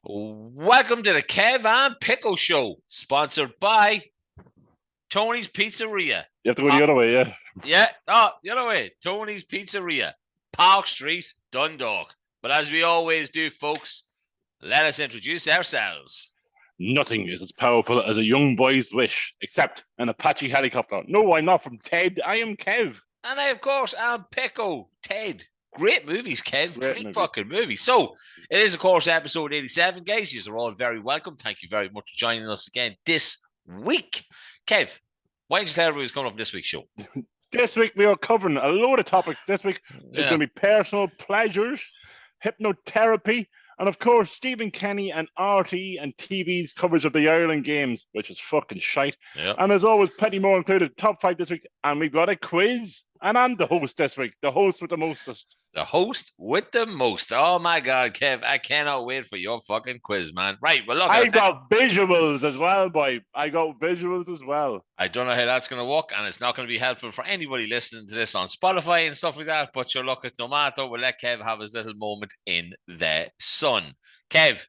Welcome to the Kev and Pickle Show, sponsored by Tony's Pizzeria. You have to go the other way, yeah. Yeah, the other way. Tony's Pizzeria, Park Street, Dundalk. But as we always do, folks, let us introduce ourselves. Nothing is as powerful as a young boy's wish, except an Apache helicopter. No, I'm not from Ted. I am Kev. And I, of course, am Pickle. Ted. Great movies, Kev. Great Great movie. fucking movie. So, it is, of course, episode 87, guys. You are all very welcome. Thank you very much for joining us again this week. Kev, why don't you tell everybody who's coming up in this week's show? This week we are covering a load of topics. This week it's going to be personal pleasures, hypnotherapy, and of course Stephen Kenny and RT and TV's coverage of the Ireland games, which is fucking shite. Yep. And as always, plenty more included. Top 5 this week, and we've got a quiz. And I'm the host this week, the host with the mostest. The host with the most. Oh my God, Kev, I cannot wait for your fucking quiz, man. Right, well, look. I've got visuals as well, boy. I got visuals as well. I don't know how that's going to work, and it's not going to be helpful for anybody listening to this on Spotify and stuff like that, but you're lucky no matter. We'll let Kev have his little moment in the sun. Kev,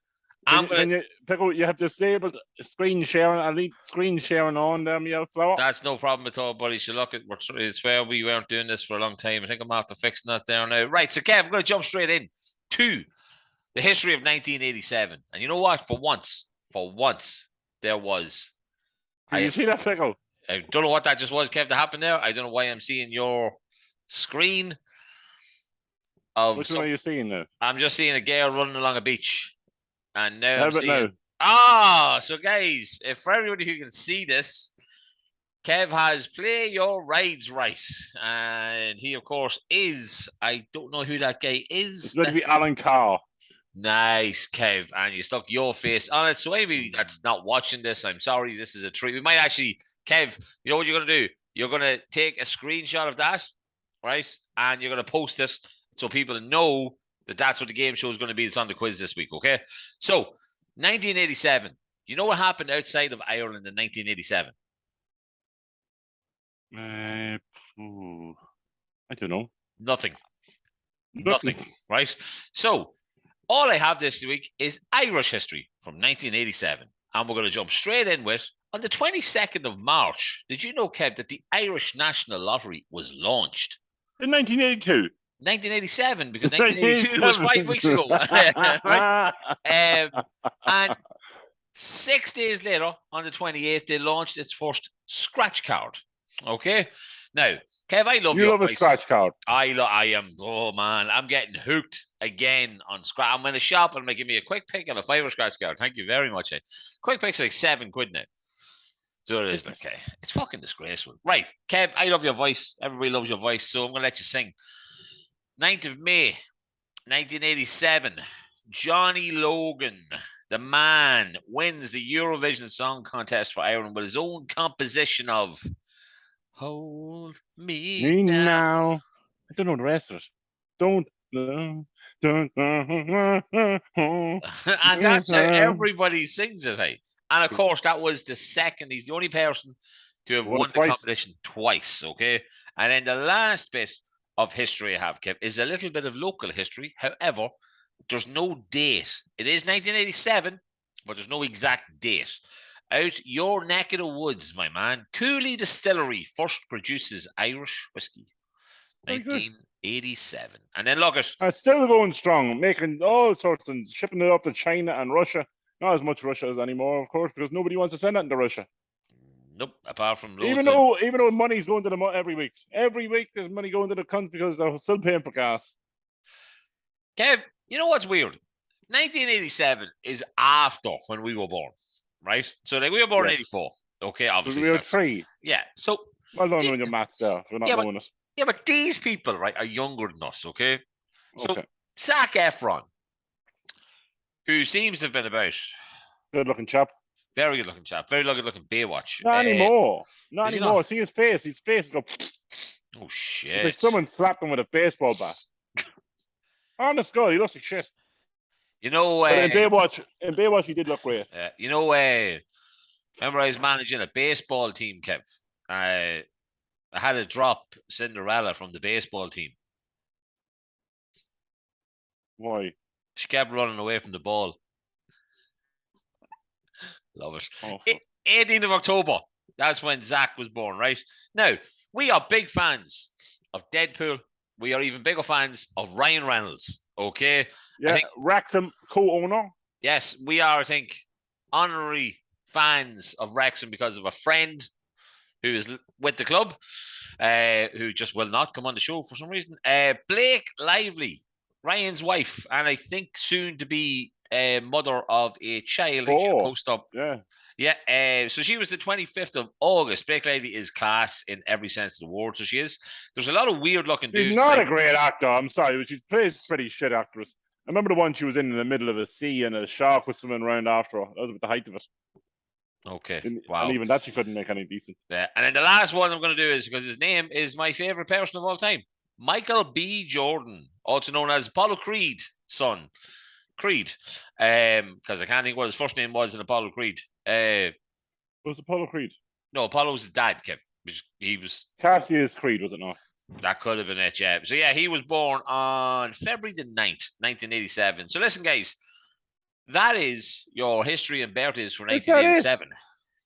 you have disabled screen sharing. I leave screen sharing on there, me flower. That's no problem at all, buddy. So look, it's where we weren't doing this for a long time. I think I'm after fixing that there now. Right, so Kev, I'm going to jump straight in to the history of 1987. And you know what? For once, there was. Can you see that, Pickle? I don't know what that just was, Kev, that happened there. I don't know why I'm seeing your screen. Which one are you seeing now? I'm just seeing a girl running along a beach. And now I'm seeing... so guys, if for everybody who can see this, Kev has Play Your Rides Right. And he, of course, is, I don't know who that guy is. It's going to be Alan Carr. Nice, Kev. And you stuck your face on it. So anybody that's not watching this, I'm sorry, this is a treat. We might actually, Kev, you know what you're going to do? You're going to take a screenshot of that, right? And you're going to post it so people know that that's what the game show is going to be. It's on the quiz this week, okay? So, 1987. You know what happened outside of Ireland in 1987? I don't know. Nothing, right? So, all I have this week is Irish history from 1987. And we're going to jump straight in with, on the 22nd of March, did you know, Kev, that the Irish National Lottery was launched? In 1982. 1987, because 1982 was 5 weeks ago. Right? And 6 days later, on the 28th, they launched its first scratch card. Okay? Now, Kev, I love you your love a scratch card. I am, oh man, I'm getting hooked again on scratch. I'm in a shop and they give me a quick pick and a $5 scratch card. Thank you very much. Quick pick's like £7 now. So it is, okay. It's fucking disgraceful. Right, Kev, I love your voice. Everybody loves your voice, so I'm going to let you sing. 9th of May, 1987, Johnny Logan, the man, wins the Eurovision Song Contest for Ireland with his own composition of Hold Me Now. I don't know the rest of it. Don't. And that's how everybody sings it, hey. And of course, that was the second. He's the only person to have won the competition twice, okay? And then the last bit of history I have, Kev, is a little bit of local history. However, there's no date. It is 1987, but there's no exact date. Out your neck of the woods, my man, Cooley Distillery first produces Irish whiskey. 1987. And then look at... It's still going strong, making all sorts and shipping it up to China and Russia. Not as much Russia as anymore, of course, because nobody wants to send that into Russia. Nope, apart from even though money's going to the every week there's money going to the country because they're still paying for gas. Kev, you know what's weird? 1987 is after when we were born, right? So like we were born in 84. Okay, obviously. We were 3. Yeah. So well done on your maths there. We're not knowing it. Yeah, but these people, right, are younger than us, okay? So Zac Efron, who seems to have been about good-looking chap. Very good looking chap. Very good looking Baywatch. Not anymore. Not anymore. See his face. His face go. Oh shit! Like someone slapped him with a baseball bat. Honest God, he looks like shit. You know, but in Baywatch, he did look great. You know, remember I was managing a baseball team, Kev. I had to drop Cinderella from the baseball team. Why? She kept running away from the ball. Love it. Oh, 18th of October. That's when Zach was born, right? Now, we are big fans of Deadpool. We are even bigger fans of Ryan Reynolds. Okay. yeah, I think, Wrexham co-owner. yes, we are, I think, honorary fans of Wrexham because of a friend who is with the club, who just will not come on the show for some reason. Blake Lively, Ryan's wife, and I think soon to be a mother of a child. Oh, post up. Yeah. Yeah, so she was the 25th of August. Blake Lively is class in every sense of the word. So she is. There's a lot of weird looking She's dudes. not a great actor. I'm sorry, but she plays pretty shit actress. I remember the one she was in the middle of a sea and a shark was swimming around after her. That was at the height of it. Okay. Wow. And even that she couldn't make any decent. Yeah. And then the last one I'm going to do is because his name is my favorite person of all time, Michael B. Jordan, also known as Apollo Creed's son. Creed, because I can't think what his first name was in Apollo Creed. Was Apollo Creed? No, Apollo's his dad, Kev. He was Cassius Creed, was it not? That could have been it, yeah. So yeah, he was born on February the 9th, 1987. So listen, guys, that is your history and birthdays for 1987.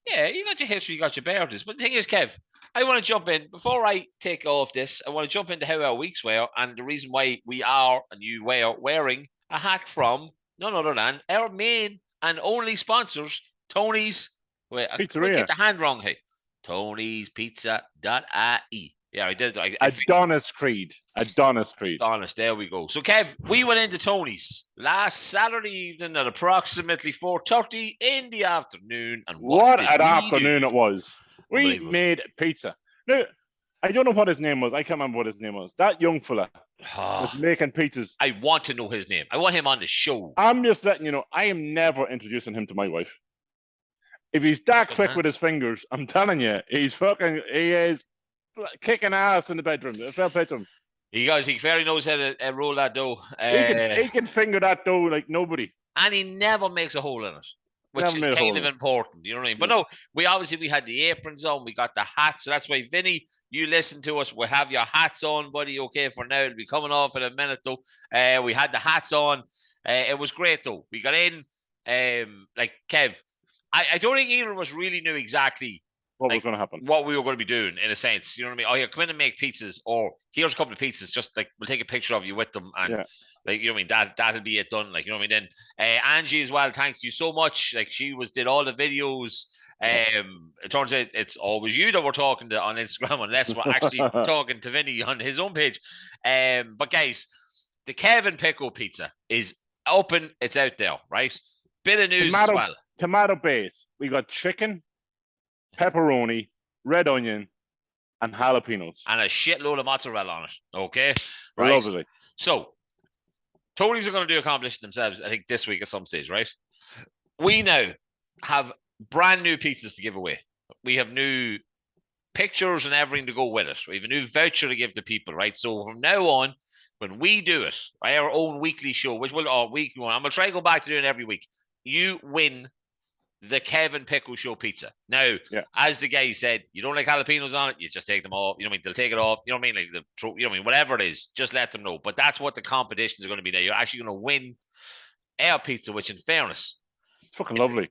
Yeah, you got your history, you got your birthdays. But the thing is, Kev, I want to jump in before I take off this. I want to jump into how our weeks were and the reason why we are and you were wearing a hat from none other than our main and only sponsors, Tony's. Wait, I get the hand wrong here. Tony's Pizza.ie. Yeah, I did. Adonis Creed. Adonis, there we go. So, Kev, we went into Tony's last Saturday evening at approximately 4:30 in the afternoon. And what an afternoon it was. We made pizza. Now, I don't know what his name was. I can't remember what his name was. That young fella was making pizzas. I want to know his name. I want him on the show. I'm just letting you know, I am never introducing him to my wife. If he's that quick with his fingers, I'm telling you, he is kicking ass in the bedroom. Fair play to him. He very knows how to roll that dough. He can finger that dough like nobody. And he never makes a hole in it, which is kind of important. You know what I mean? But no, we had the aprons on. We got the hats. So that's why, Vinny, you listen to us. We have your hats on, buddy. Okay, for now. It'll be coming off in a minute, though. We had the hats on. It was great, though. We got in. Like, Kev, I don't think either of us really knew exactly what was going to happen, what we were going to be doing, in a sense. You know what I mean? Oh, yeah, come in and make pizzas, or here's a couple of pizzas. Just like we'll take a picture of you with them, and like, you know what I mean, that'll be it done. Like, you know what I mean. Then Angie as well. Thank you so much. Like, she did all the videos. It turns out it's always you that we're talking to on Instagram, unless we're actually talking to Vinny on his own page. But guys, the Kevin Pickle pizza is open. It's out there, right? Bit of news as well. Tomato base. We got chicken, pepperoni, red onion, and jalapenos. And a shitload of mozzarella on it. Okay? Right? Lovely. So, Tony's are going to do a competition themselves, I think, this week at some stage, right? We now have brand new pizzas to give away. We have new pictures and everything to go with it. We have a new voucher to give to people, right? So, from now on, when we do it, our own weekly show, which will, I'm going to try to go back to doing it every week. You win the Kevin Pickle Show pizza. Now, as the guy said, you don't like jalapenos on it, you just take them off. You know what I mean? They'll take it off. You know what I mean? Like, you know what I mean? Whatever it is, just let them know. But that's what the competitions are going to be now. You're actually going to win our pizza, which, in fairness, it's fucking lovely.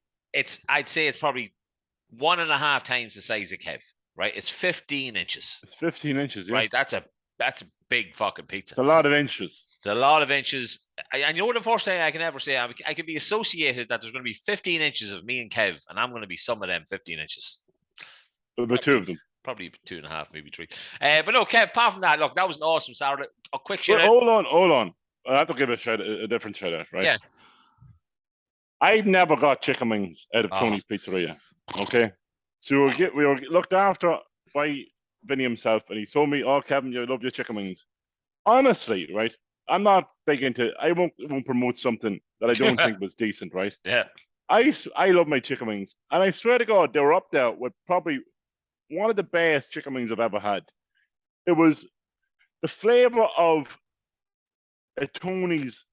I'd say it's probably 1.5 times the size of Kev, right? It's 15 inches. It's 15 inches, yeah. Right? That's a big fucking pizza. It's a lot of inches. It's a lot of inches. And you know, the first thing I can ever say, I can be associated that there's going to be 15 inches of me and Kev, and I'm going to be some of them 15 inches. The two of them. Probably 2.5, maybe 3. But no, Kev, apart from that, look, that was an awesome Saturday. A quick shout out. Hold on. I have to give a different shout out, right? Yeah. I've never got chicken wings out of Tony's Pizzeria. Okay? So we were looked after by Vinny himself, and he told me, "Oh, Kevin, you love your chicken wings." Honestly, right? I'm not big into. I won't promote something that I don't think was decent, right? Yeah. I love my chicken wings, and I swear to God, they were up there with probably one of the best chicken wings I've ever had. It was the flavor of a Tony's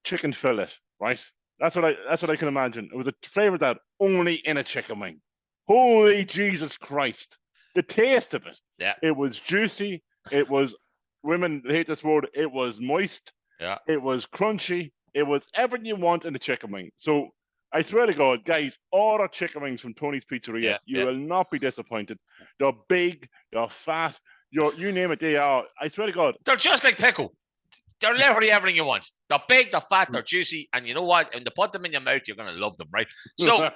chicken fillet, right? That's what I can imagine. It was a flavor that only in a chicken wing. Holy Jesus Christ! The taste of it. Yeah. It was juicy. It was. Women hate this word. It was moist. Yeah. It was crunchy. It was everything you want in a chicken wing. So I swear to God, guys, order chicken wings from Tony's Pizzeria. Yeah, You yeah. will not be disappointed. They're big, they're fat, you name it, they are. I swear to God. They're just like pickle. They're literally everything you want. They're big, they're fat, they're juicy, and you know what? When they put them in your mouth, you're gonna love them, right? So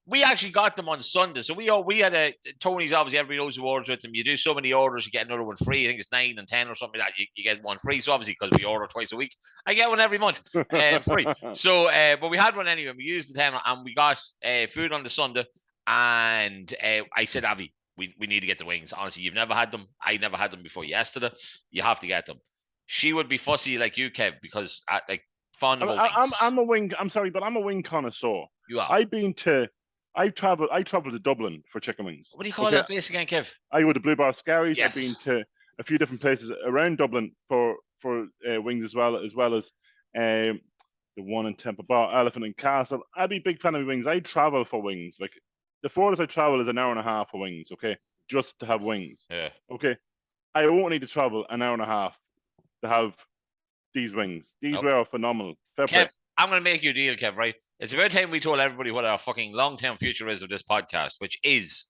we actually got them on Sunday. So we had a Tony's, obviously everybody knows who orders with them. You do so many orders, you get another one free. I think it's 9 and 10 or something like that. You get one free. So obviously, because we order twice a week, I get one every month free. So but we had one anyway. We used the 10 and we got food on the Sunday. And I said, Avi, we need to get the wings. Honestly, you've never had them. I never had them before yesterday. You have to get them. She would be fussy like you, Kev, because fond of wings. I'm a wing. I'm sorry, but I'm a wing connoisseur. You are. I traveled to Dublin for chicken wings. What do you call that place again, Kev? I go to Blue Bar Scaries. Yes. I've been to a few different places around Dublin for wings as well as the one in Temple Bar, Elephant and Castle. I'd be a big fan of wings. I travel for wings. Like the furthest I travel is an hour and a half for wings. Okay, just to have wings. Yeah. Okay, I won't need to travel an hour and a half to have these wings. These were phenomenal. Fair play. Kev, I'm going to make you a deal, Kev, right? It's about time we told everybody what our fucking long-term future is of this podcast, which is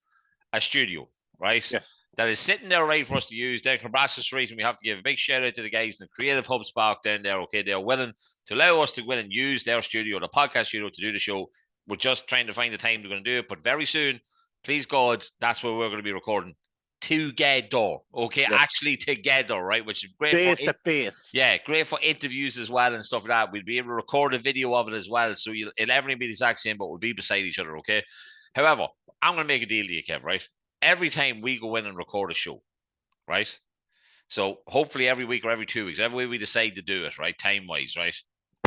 a studio, right? Yes. That is sitting there ready for us to use down Nebraska Street, and we have to give a big shout out to the guys in the Creative Hub Spark down there. Okay, they're willing to allow us to go in and use their studio, the podcast studio, to do the show. We're just trying to find the time we're going to do it, but very soon, please God, that's where we're going to be recording together. Okay, yes. Actually together, right? Which is great face to face. Yeah, great for interviews as well and stuff like that. We'll be able to record a video of it as well, so it'll everything be the exact same, but we'll be beside each other. Okay. However, I'm going to make a deal to you, Kev. Right? Every time we go in and record a show, right? So hopefully every week or every 2 weeks, every way we decide to do it, right, time wise, right?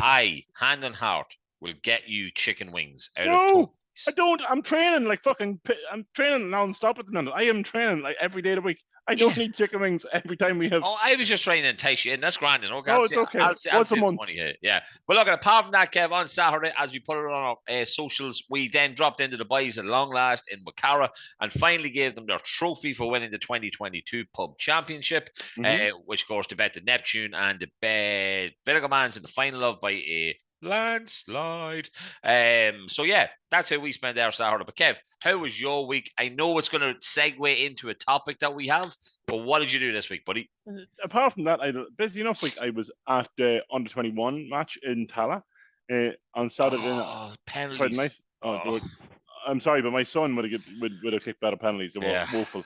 I, hand on heart, will get you chicken wings out of Tony's. I don't. I'm training like fucking. I'm training non-stop at the minute. I am training like every day of the week. I don't need chicken wings every time we have. Oh, I was just trying to entice you in. That's grand. Okay, it's okay. Once a month. Yeah. But look, apart from that, Kev, on Saturday, as we put it on our socials, we then dropped into the boys at long last in Macara and finally gave them their trophy for winning the 2022 Pub Championship, which goes to Bet the Neptune and the Bet Villigermans in the final of by a landslide. So yeah, that's how we spend our Saturday. But Kev, how was your week? I know it's going to segue into a topic that we have, but what did you do this week, buddy? Apart from that, I had a busy enough week. I was at the under-21 match in Tala on Saturday. Penalties. Night. I'm sorry, but my son would have kicked better penalties. They were woeful.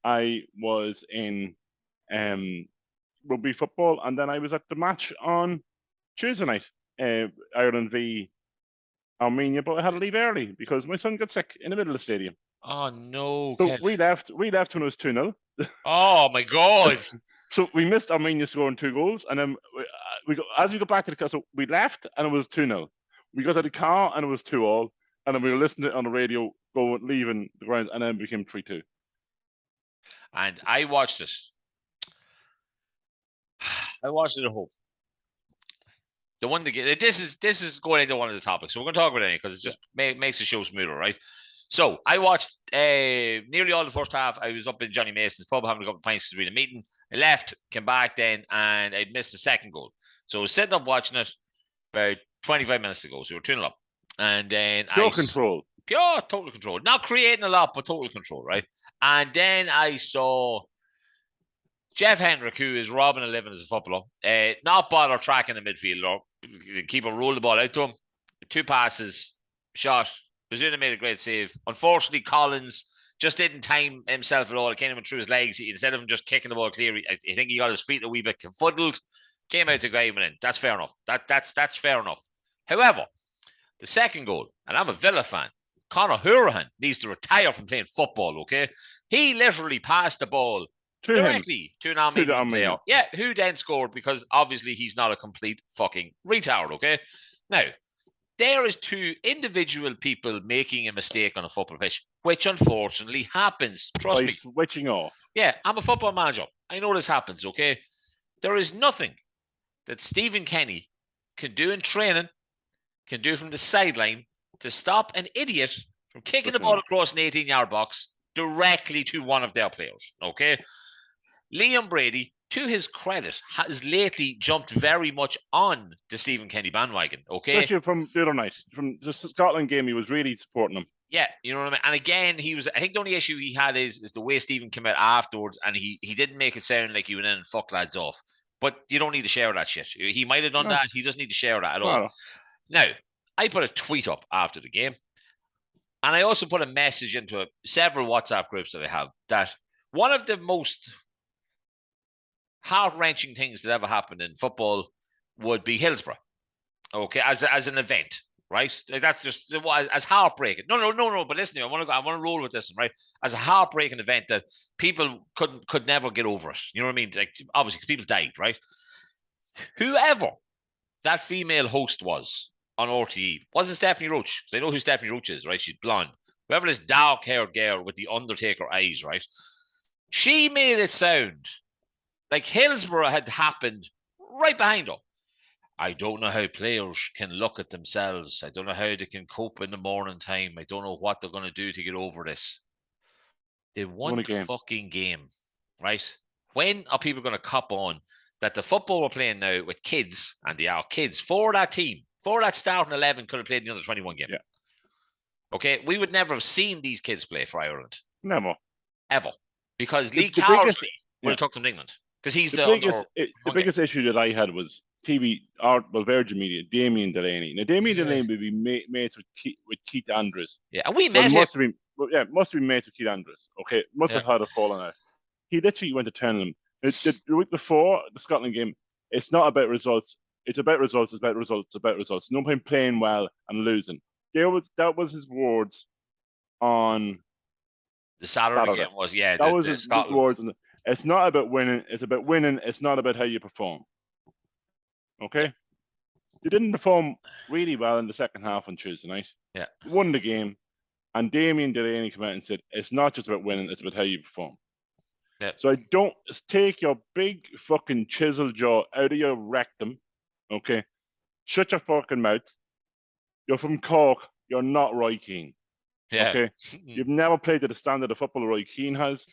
I was in rugby football, and then I was at the match on Tuesday night. Ireland v Armenia, but I had to leave early because my son got sick in the middle of the stadium. Oh no! So we left when it was 2-0. Oh my God! So we missed Armenia scoring 2 goals, and then as we got back to the car, so we left and it was 2-0. We got to the car and it was 2-2, and then we were listening to it on the radio, leaving the ground, and then it became 3-2. And I watched it. I watched it at home. The one to get this is going into one of the topics, so we're going to talk about it because it just makes the show smoother, right? So I watched nearly all the first half. I was up in Johnny Mason's pub having a couple of pints to read a meeting. I left, came back then, and I'd missed the second goal. So I was sitting up watching it about 25 minutes ago. So we were 2-0 up, and then pure total control, not creating a lot, but total control, right? And then I saw Jeff Hendrick, who is robbing a living as a footballer, not bother tracking the midfielder. The keeper rolled the ball out to him. 2 passes, shot. Bazuna made a great save. Unfortunately, Collins just didn't time himself at all. It came in through his legs. Instead of him just kicking the ball clear, I think he got his feet a wee bit confuddled. Came out to guy went in. That's fair enough. That's fair enough. However, the second goal, and I'm a Villa fan, Conor Hourihane needs to retire from playing football, okay? He literally passed the ball directly to an Armenian player. Yeah, who then scored because obviously he's not a complete fucking retard, okay? Now, there is 2 individual people making a mistake on a football pitch, which unfortunately happens. Trust me. Switching off. Yeah, I'm a football manager. I know this happens, okay? There is nothing that Stephen Kenny can do in training, can do from the sideline to stop an idiot from kicking the ball across an 18-yard box directly to one of their players, okay? Liam Brady to his credit, has lately jumped very much on the Stephen Kenny bandwagon. Okay, especially from the other night, from the Scotland game, he was really supporting him. Yeah, you know what I mean. And again, he was. I think the only issue he had is the way Stephen came out afterwards, and he didn't make it sound like he went in and fuck lads off. But you don't need to share that shit. He might have done that. He doesn't need to share that at all. Now, I put a tweet up after the game, and I also put a message into several WhatsApp groups that I have, that one of the most heart-wrenching things that ever happened in football would be Hillsborough. Okay, as an event, right? Like, that's just as heartbreaking. No. But listen, I want to roll with this one, right? As a heartbreaking event that people could never get over it. You know what I mean? Like, obviously, because people died, right? Whoever that female host was on RTE wasn't Stephanie Roach. Because I know who Stephanie Roach is, right? She's blonde. Whoever this dark-haired girl with the Undertaker eyes, right? She made it sound like Hillsborough had happened right behind her. I don't know how players can look at themselves. I don't know how they can cope in the morning time. I don't know what they're going to do to get over this. They won the fucking game, right? When are people going to cop on that the football we're playing now with kids, and they are kids, for that team, for that starting 11 could have played the under-21 game. Yeah. Okay, we would never have seen these kids play for Ireland. Never. Ever. Because Lee Cowardsley would have took them to England. Because he's the biggest issue that I had was TV, Virgin Media, Damien Delaney. Now, Damien Delaney would be mates with Keith Andrews. Yeah, and we met him. Must have been mates with Keith Andrews. Okay, must have had a falling out. He literally went to tell them the week before the Scotland game, it's not about results. It's about results. It's about results. It's about results. No point playing well and losing. That was his words on the Saturday game. Was that was his words. It's not about winning. It's about winning. It's not about how you perform. Okay? They didn't perform really well in the second half on Tuesday night. Yeah. Won the game. And Damien Delaney came out and said, it's not just about winning, it's about how you perform. Yeah. So I don't take your big fucking chisel jaw out of your rectum. Okay? Shut your fucking mouth. You're from Cork. You're not Roy Keane. Yeah. Okay? You've never played to the standard of football Roy Keane has.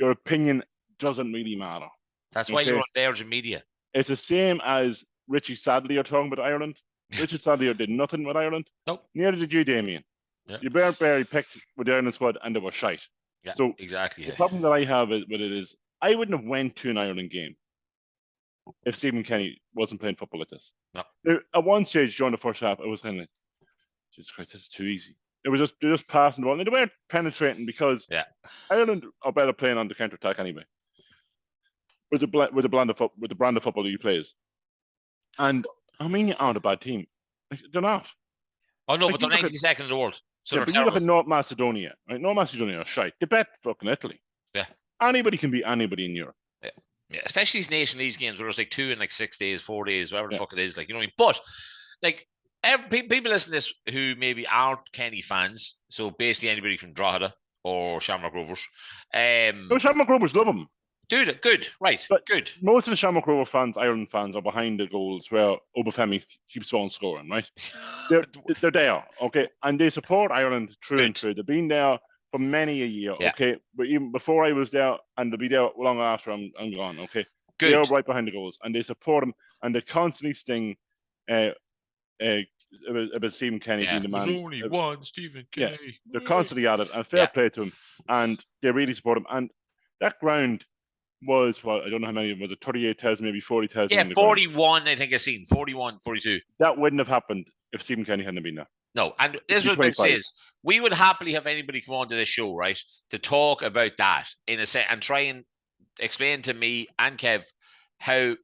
Your opinion doesn't really matter. That's why you're on Virgin Media. It's the same as Richie Sadlier talking about Ireland. Richie Sadlier did nothing with Ireland. Nope. Neither did you, Damien. Yeah. You barely picked with the Ireland squad and they were shite. Yeah, so exactly. The problem that I have with it is I wouldn't have went to an Ireland game if Stephen Kenny wasn't playing football like this. No. At one stage during the first half, it was kind of like, Jesus Christ, this is too easy. It was they're just passing the ball. And they weren't penetrating because Ireland are better playing on the counter attack anyway. With the brand of football that you plays. And Armenia aren't a bad team. Like, they're not. Oh no, but they're 92nd in the world. So but you look at North Macedonia, right? North Macedonia are shite. They bet fucking Italy. Yeah. Anybody can beat anybody in Europe. Yeah. Yeah. Especially these Nation League games where it's like 2 in like 6 days, 4 days, whatever the fuck it is. Like, you know what I mean? But like people listen to this who maybe aren't Kenny fans. So basically anybody from Drogheda or Shamrock Rovers. Shamrock Rovers love them. Dude, good, right, but good. Most of the Shamrock Rovers fans, Ireland fans, are behind the goals where Obafemi keeps on scoring, right? They're there, okay? And they support Ireland through and through. They've been there for many a year, okay? But even before I was there, and they'll be there long after I'm gone, okay? Good. They're right behind the goals, and they support them, and they constantly sting about Stephen Kenny being the man. There's only one Stephen Kenny. Yeah, they're constantly at it, and fair play to him, and they really support him. And that ground was, well, I don't know how many, was it 38,000, maybe 40,000? Yeah, 41, I think I've seen. 41, 42. That wouldn't have happened if Stephen Kenny hadn't been there. No, and this is what it says. We would happily have anybody come on to this show, right, to talk about that in a set and try and explain to me and Kev how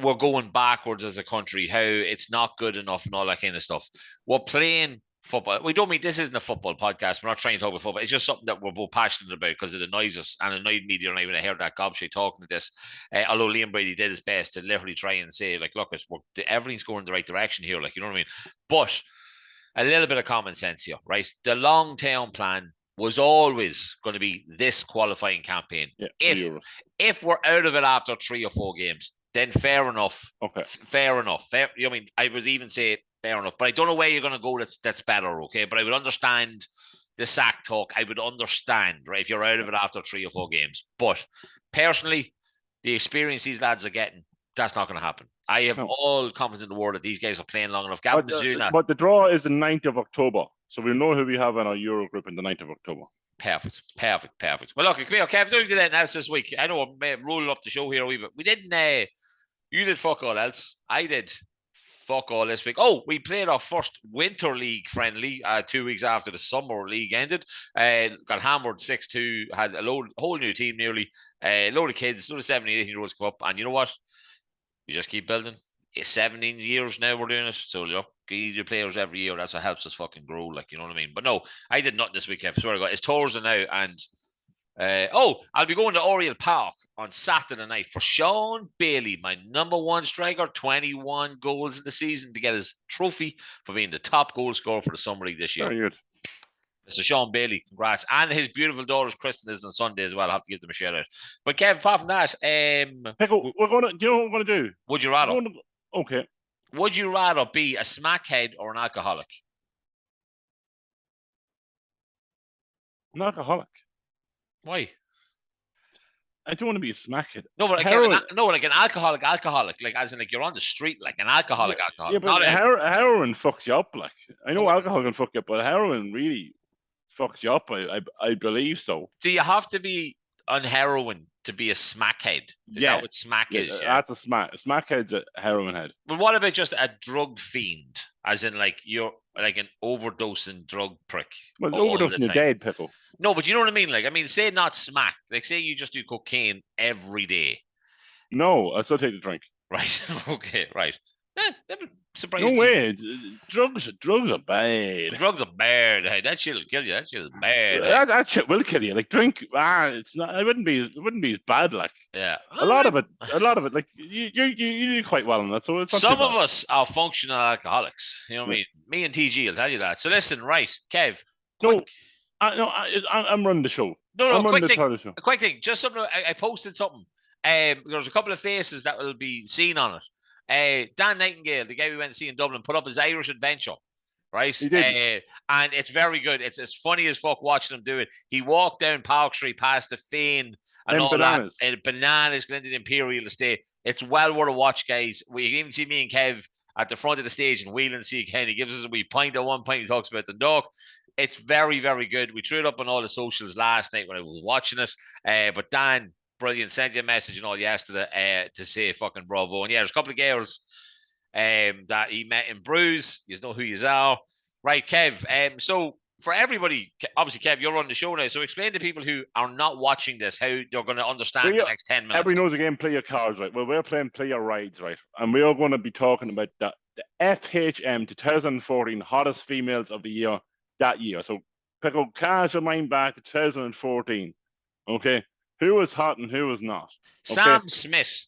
we're going backwards as a country, how it's not good enough and all that kind of stuff. We're playing football. We don't mean this isn't a football podcast. We're not trying to talk about football. It's just something that we're both passionate about because it annoys us and annoyed me the other night when I heard that gobshite talking to this. Although Liam Brady did his best to literally try and say, like, look, everything's going in the right direction here. Like, you know what I mean? But a little bit of common sense here, right? The long-term plan was always going to be this qualifying campaign. Yeah, if we're out of it after 3 or 4 games, then fair enough. Okay. Fair enough. I mean, I would even say fair enough, but I don't know where you're going to go that's better, okay? But I would understand the sack talk. I would understand, right, if you're out of it after 3 or 4 games. But personally, the experience these lads are getting, that's not going to happen. I have all confidence in the world that these guys are playing long enough. Gavin Bazuna. But the draw is the 9th of October. So we'll know who we have in our Euro group on the 9th of October. Perfect. Well, look, come here, Kev, don't do that now this week. I know I'm rolling up the show here a wee bit. We didn't, you did fuck all else. I did fuck all this week. Oh, we played our first winter league friendly 2 weeks after the summer league ended. Got hammered 6-2, had a whole new team nearly, a load of kids, load of 17, 18-year-olds come up. And you know what? You just keep building. It's 17 years now we're doing it. So, look, you players every year. That's what helps us fucking grow. Like, you know what I mean? But no, I did nothing this week, I swear to God. It's Thursday now. And, I'll be going to Oriel Park on Saturday night for Sean Bailey, my number one striker, 21 goals in the season to get his trophy for being the top goal scorer for the Summer League this year. Very good. Mr. Sean Bailey, congrats. And his beautiful daughter's christening is on Sunday as well. I'll have to give them a shout out. But Kev, apart from that, Pickle, we're gonna, you know what we're gonna do? Would you rather? Okay. Would you rather be a smackhead or an alcoholic? An alcoholic. Why? I don't want to be a smackhead. No, but like an alcoholic, like as in like you're on the street, like an alcoholic. Yeah, but heroin fucks you up. Like I know alcohol can fuck you up, but heroin really fucks you up. I believe so. Do you have to be on heroin to be a smackhead? Is that what smack is? Yeah, that's a smack. A smackhead's a heroin head. But what about just a drug fiend, as in like you're like an overdosing drug prick? Well, overdosing the dead, Pickle. No, but you know what I mean? Like, I mean, say not smack. Like, say you just do cocaine every day. No, I still take the drink. Right. Okay. Right. No way. Drugs are bad. Drugs are bad. Hey, that shit will kill you. That shit is bad. That shit will kill you. Like drink. It's not. It wouldn't be as bad. Like a lot of it. Like you do quite well on that. So it's not some of us are functional alcoholics. You know what I mean? Me and TG will tell you that. So listen, right, Kev. I'm running the show. No, quick thing. Just something. I posted something. There's a couple of faces that will be seen on it. Dan Nightingale, the guy we went to see in Dublin, put up his Irish adventure, right? He did. And it's very good. It's as funny as fuck watching him do it. He walked down Park Street past the Fane and all bananas. That. And bananas, Glendon Imperial Estate. It's well worth a watch, guys. We can even see me and Kev at the front of the stage and wheel and see again. He gives us a wee pint at one point. He talks about the dog. It's very, very good. We threw it up on all the socials last night when I was watching it. But Dan, brilliant, sent you a message and all yesterday to say fucking bravo. And yeah, there's a couple of girls that he met in Bruges. You know who you are. Right, Kev. So for everybody, obviously, Kev, you're on the show now. So explain to people who are not watching this how they're going to understand the next 10 minutes. Everybody knows the game, play your cards, right? Well, we're playing play your rides, right? And we are going to be talking about the FHM 2014 hottest females of the year that year. So Pickle, cast your mind back to 2014. Okay? Who was hot and who was not? Okay? Sam Smith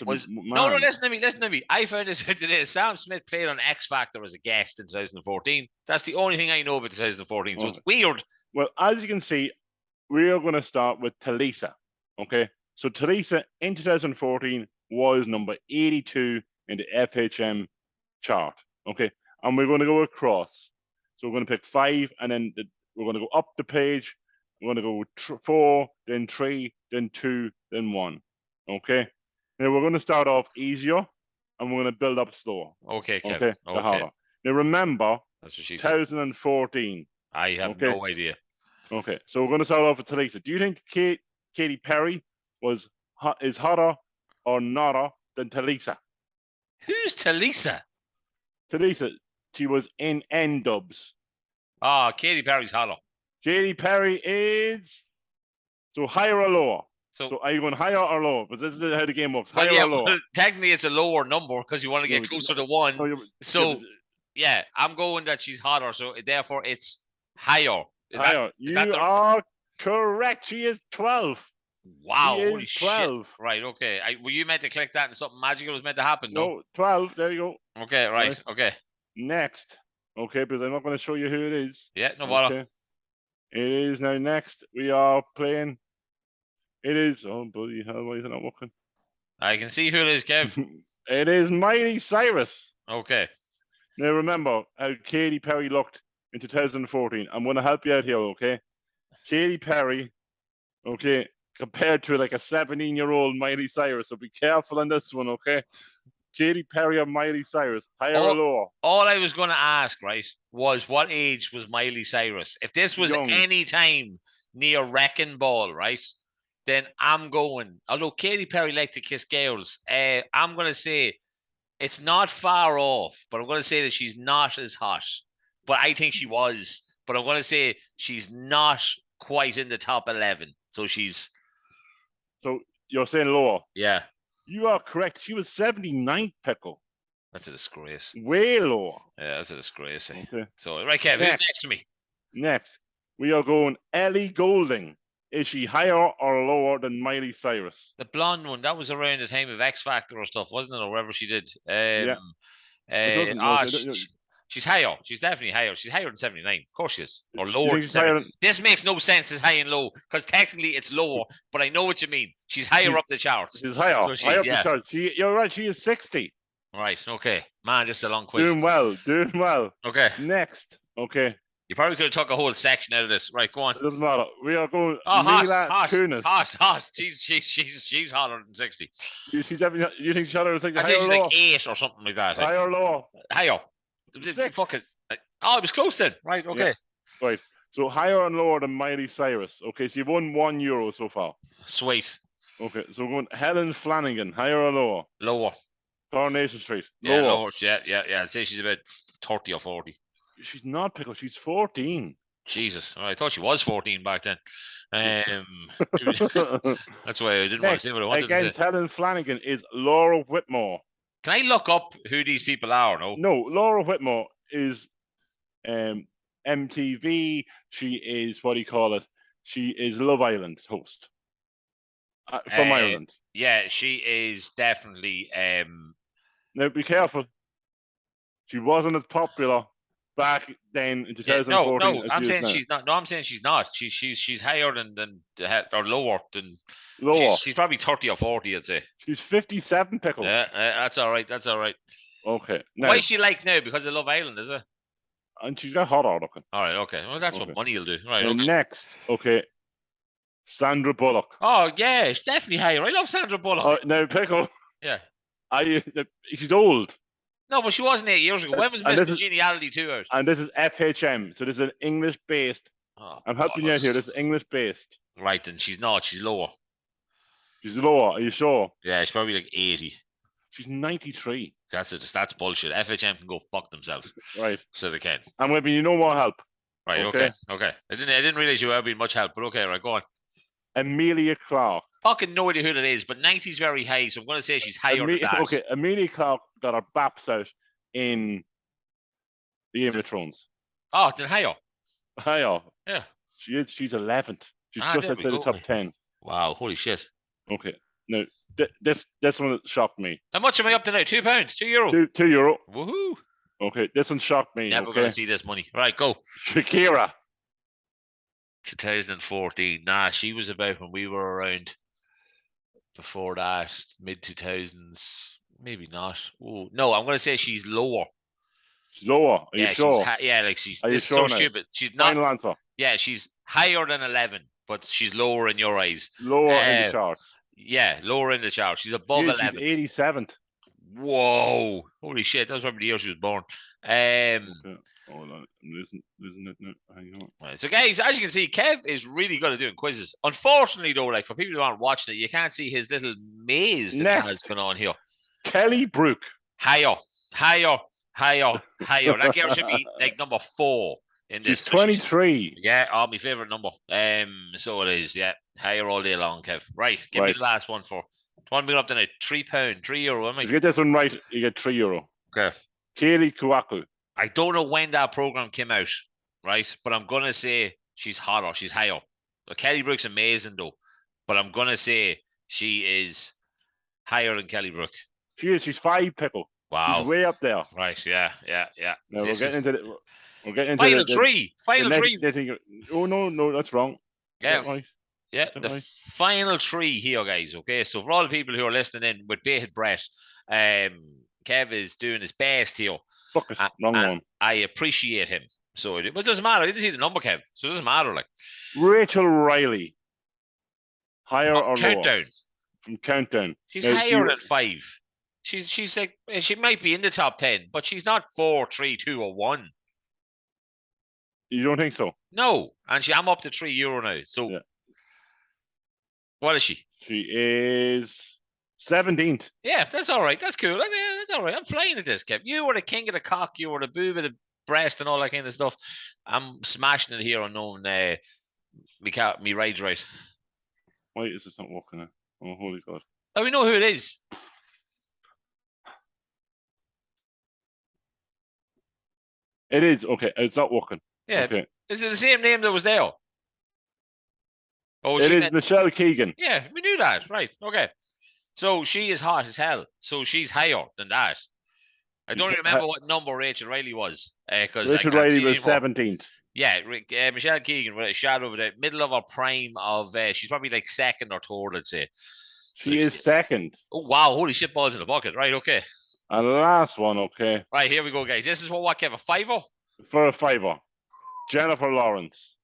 was no. Listen to me. I found this out today. Sam Smith played on X Factor as a guest in 2014. That's the only thing I know about 2014. So it's weird. Well, as you can see, we are going to start with Talisa. Okay, so Talisa in 2014 was number 82 in the FHM chart. Okay, and we're going to go across. So we're going to pick 5, and then we're going to go up the page. We're going to go 4, then 3, then 2, then 1. Okay. Now we're going to start off easier, and we're going to build up slower. Okay, Kevin. Okay. Harder. Now remember, that's what 2014. I have no idea. Okay, so we're going to start off with Talisa. Do you think Katy Perry is hotter or notter than Talisa? Who's Talisa? Talisa, she was in N-Dubs. Katy Perry's hotter. Katy Perry is higher or lower? So are you going higher or lower? But this is how the game works. Higher or lower? Well, technically, it's a lower number because you want to get closer to 1. I'm going that she's hotter. So therefore, it's higher. Higher. You are correct. She is 12. Wow, holy 12. Shit. Right, okay. Were you meant to click that and something magical was meant to happen? No, 12. There you go. Okay, right. Okay. Next. Okay, because I'm not going to show you who it is. Yeah, no bother. Okay. It is now next. We are playing. It is. Oh, bloody hell, why is it not working? I can see who it is, Kev. It is Miley Cyrus. Okay. Now remember how Katy Perry looked in 2014. I'm going to help you out here, okay? Katy Perry, okay, compared to like a 17-year-old Miley Cyrus. So be careful on this one, okay? Katy Perry or Miley Cyrus, higher or lower? All I was going to ask, right, was what age was Miley Cyrus? If this was Young. any time near Wrecking Ball, right, then I'm going. Although Katy Perry liked to kiss girls, I'm going to say it's not far off, but I'm going to say that she's not as hot. But I think she was. But I'm going to say she's not quite in the top 11. So she's. So you're saying lower? Yeah. You are correct. She was 79th, Pickle. That's a disgrace. Way lower. Yeah, that's a disgrace. Okay. So, right, Kev, who's next to me? Next, we are going Ellie Goulding. Is she higher or lower than Miley Cyrus? The blonde one, that was around the time of X Factor or stuff, wasn't it? Or whatever she did. She's higher. She's definitely higher. She's higher than 79. Of course she is. Or lower than 79. This makes no sense as high and low because technically it's lower, but I know what you mean. She's higher up the charts. She's higher. So higher up the charts. You're right. She is 60. Right. Okay. Man, this is a long quiz. Doing well. Okay. Next. Okay. You probably could have took a whole section out of this. Right, go on. It doesn't matter. We are going. Hot. Kunis. She's hotter than 60. You think she's hotter than 60? I think she's like 8 or something like that. Higher or lower? Higher. Fuck it. Oh, it was close then. Right. Okay. Yeah. Right. So higher and lower than Miley Cyrus. Okay. So you've won €1 so far. Sweet. Okay. So we're going Helen Flanagan. Higher or lower? Lower. Coronation Street. Lower. Yeah, lower. Yeah. I'd say she's about 30 or 40. She's not, Pickle. She's 14. Jesus. I thought she was 14 back then. That's why I didn't want to say what I wanted to say. Against Helen Flanagan is Laura Whitmore. Can I look up who these people are? No, Laura Whitmore is MTV. She is, what do you call it? She is Love Island host from Ireland. Yeah, she is definitely. Now, be careful. She wasn't as popular back then in 2014. No, I'm saying she's not. No, I'm saying she's not. She's higher than or lower than. Lower. She's probably 30 or 40, I'd say. She's 57, Pickle. Yeah, that's all right. That's all right. Okay. Now, why is she like now? Because of Love Island, is it? And she's got hotter looking. All right. Okay. Well, that's what money will do. Right. Okay. Next, Sandra Bullock. Oh yeah, she's definitely higher. I love Sandra Bullock. Now, Pickle. Yeah. She's old. No, but she wasn't 8 years ago. When was Miss Congeniality 2 out? And this is FHM, so this is an English-based. I'm helping you out here. This is English-based. Right, then she's not. She's lower. She's lower. Are you sure? Yeah, she's probably like 80. She's 93. That's bullshit. FHM can go fuck themselves. Right. So they can. And maybe you know more help. Right. Okay. I didn't realize you were being much help, but okay. Right. Go on. Emilia Clarke. Fucking no idea who that is, but 90's very high, so I'm going to say she's higher than that. Okay, Emilia Clarke got her baps out in the Game of Thrones. Oh, then higher. Higher. Yeah. She's 11th. She's just outside the top 10. Wow, holy shit. Okay. Now, this one shocked me. How much am I up to now? £2? €2? €2. Woohoo. Okay, this one shocked me. Never going to see this money. Right, go. Shakira. 2014. Nah, she was about when we were around. Before that, mid 2000s, maybe not. Oh no, I'm going to say she's lower. She's lower. Are you sure? She's. This is so stupid. She's not. Final answer. Yeah, she's higher than 11, but she's lower in your eyes. Lower in the chart. Yeah, lower in the chart. She's above 11. She's 87th. Whoa! Holy shit! That was probably the year she was born. Okay. Hold on, listen it now. Hang on. Right. So, guys, as you can see, Kev is really good at doing quizzes. Unfortunately, though, like for people who aren't watching it, you can't see his little maze that has going on here. Kelly Brook. Higher. That girl should be like number 4 in this. She's 23. Yeah, my favorite number. So it is. Yeah, higher all day long, Kev. Right, give me the last one for. One bring up to now £3, €3. Am I? If you get this one right, you get €3. Okay. Kaylee Kouakou. I don't know when that program came out, right? But I'm gonna say she's hotter. She's higher. Kelly Brook's amazing though, but I'm gonna say she is higher than Kelly Brook. She is. She's 5, Pickle. Wow. She's way up there. Right. Yeah. Now we're getting into final three. Final three. Oh no, that's wrong. Yeah. That's right. Yeah, final 3 here, guys. Okay, so for all the people who are listening in with bated breath, Kev is doing his best here. Fuck it, wrong one. I appreciate him. So it doesn't matter. I didn't see the number, Kev, so it doesn't matter. Like Rachel Riley, Higher or lower? Countdown. From Countdown. She's Now, higher than 5. She's like, she might be in the top 10, but she's not 4, 3, 2, or 1. You don't think so? No, and I'm up to €3 now. So, Yeah. What is she? She is 17th. Yeah, that's all right. That's cool. That's all right. I'm flying at this, Kev. You were the king of the cock. You were the boob of the breast and all that kind of stuff. I'm smashing it here on knowing me ride's right. Why is this not working now? Oh, holy God. Oh, we know who it is. It is. Okay, it's not working. Yeah. Okay. Is it the same name that was there? Oh, it is Michelle Keegan. Yeah, we knew that. Right. Okay. So she is hot as hell. So she's higher than that. I don't remember what number Rachel Riley was. Rachel Riley was 17th. Yeah, Michelle Keegan with a shadow over the middle of her prime of, she's probably like second or third, I'd say. She is second. Oh, wow. Holy shit, balls in the bucket. Right, okay. And last one, okay. Right, here we go, guys. This is what Kev, a fiver? For a fiver. Jennifer Lawrence.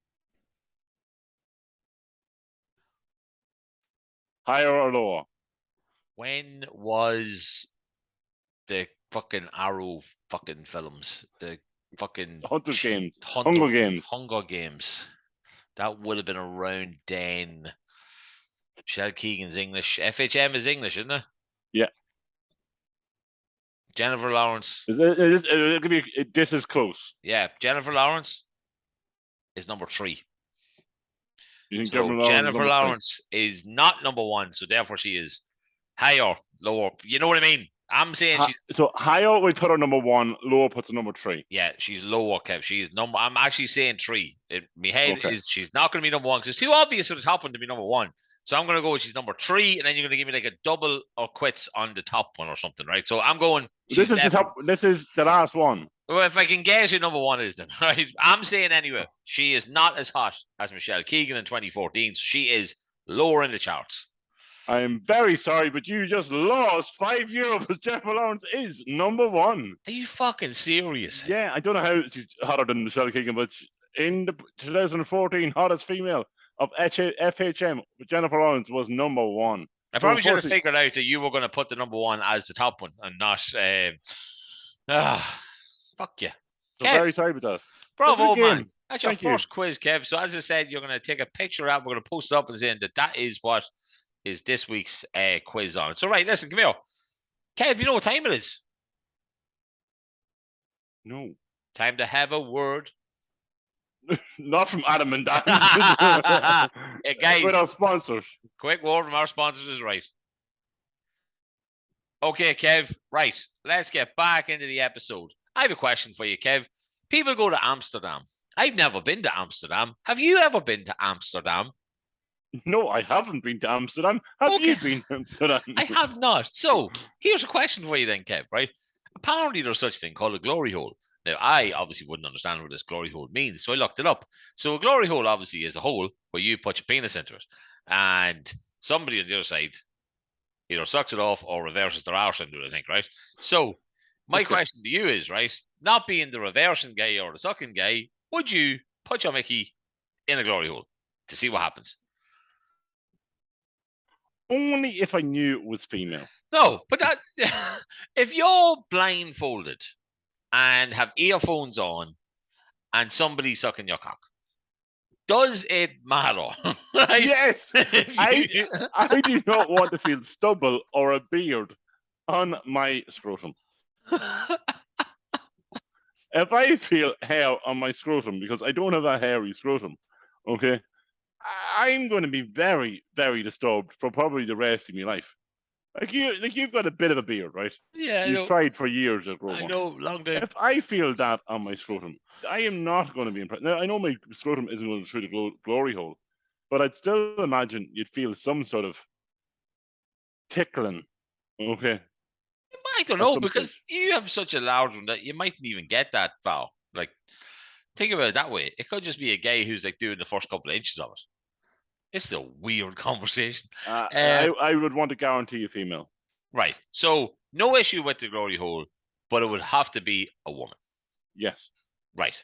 Higher or lower? When was the fucking Arrow fucking films? The fucking Hunger Games. Hunger Games. That would have been around then. Michelle Keegan's English. FHM is English, isn't it? Yeah. Jennifer Lawrence. This is close. Yeah, Jennifer Lawrence is number 3. You think so Jennifer Lawrence is not number 1, so therefore she is higher, lower. You know what I mean? I'm saying she's so higher. We put her number 1. Lower puts her number 3. Yeah, she's lower, Kev. She's number. I'm actually saying 3. My head is she's not going to be number 1 because it's too obvious for the top one to be number 1. So I'm going to go with she's number 3, and then you're going to give me like a double or quits on the top one or something, right? So I'm going. This is the top. This is the last one. Well, if I can guess who number 1 is, then right. I'm saying anyway, she is not as hot as Michelle Keegan in 2014, so she is lower in the charts. I'm very sorry, but you just lost €5 because Jennifer Lawrence is number 1. Are you fucking serious? Yeah, I don't know how she's hotter than Michelle Keegan, but in the 2014 hottest female of FHM, Jennifer Lawrence was number 1. I probably should have figured out that you were going to put the number 1 as the top one and not. Fuck you. So very sorry about that. Bravo, man. That's your first quiz, Kev. So as I said, you're going to take a picture out. We're going to post it up and say that is what is this week's quiz on. So right, listen, come here. Kev, you know what time it is? No. Time to have a word. Not from Adam and Dan. Hey, guys. With our sponsors. Quick word from our sponsors is right. Okay, Kev. Right. Let's get back into the episode. I have a question for you, Kev. People go to Amsterdam. I've never been to Amsterdam. Have you ever been to Amsterdam? No, I haven't been to Amsterdam. Have you been to Amsterdam? I have not. So, here's a question for you then, Kev, right? Apparently, there's such a thing called a glory hole. Now, I obviously wouldn't understand what this glory hole means, so I looked it up. So, a glory hole obviously is a hole where you put your penis into it, and somebody on the other side either sucks it off or reverses their arse into it, I think, right? So, my question to you is, right, not being the reversing guy or the sucking guy, would you put your Mickey in a glory hole to see what happens? Only if I knew it was female. No, but that if you're blindfolded and have earphones on and somebody's sucking your cock, does it matter? Right? Yes. I do not want to feel stubble or a beard on my scrotum. If I feel hair on my scrotum, because I don't have a hairy scrotum, okay, I'm going to be very, very disturbed for probably the rest of my life. You've got a bit of a beard, right? Yeah, you've tried for years to grow one. I know, long time. If I feel that on my scrotum, I am not going to be impressed. Now, I know my scrotum isn't going through the glory hole, but I'd still imagine you'd feel some sort of tickling. Okay. I don't know, because you have such a large one that you mightn't even get that far. Like, think about it that way. It could just be a guy who's like doing the first couple of inches of it. It's a weird conversation. I would want to guarantee a female. Right. So, no issue with the glory hole, but it would have to be a woman. Yes. Right.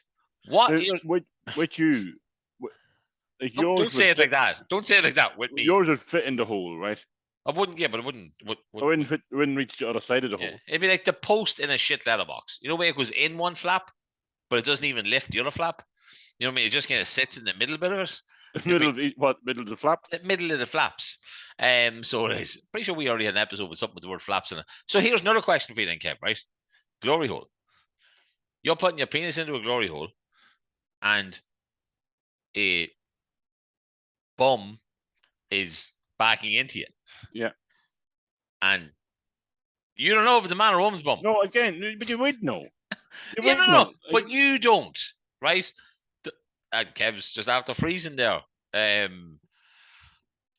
What? With you, Like Don't say it like that. Don't say it like that with me. Yours would fit in the hole, right? I wouldn't. Yeah, but it wouldn't. It wouldn't reach the other side of the hole. It'd be like the post in a shit letterbox. You know where it goes in one flap, but it doesn't even lift the other flap. You know what I mean? It just kind of sits in the middle bit of it. Middle of the flaps? The middle of the flaps. So it is. Pretty sure we already had an episode with something with the word flaps in it. So here's another question for you then, Kev, right? Glory hole. You're putting your penis into a glory hole and a bum is backing into it. Yeah. And you don't know if it's a man or woman's bum. No, again, but you would know. No, but you don't, right? And Kev's just after freezing there. And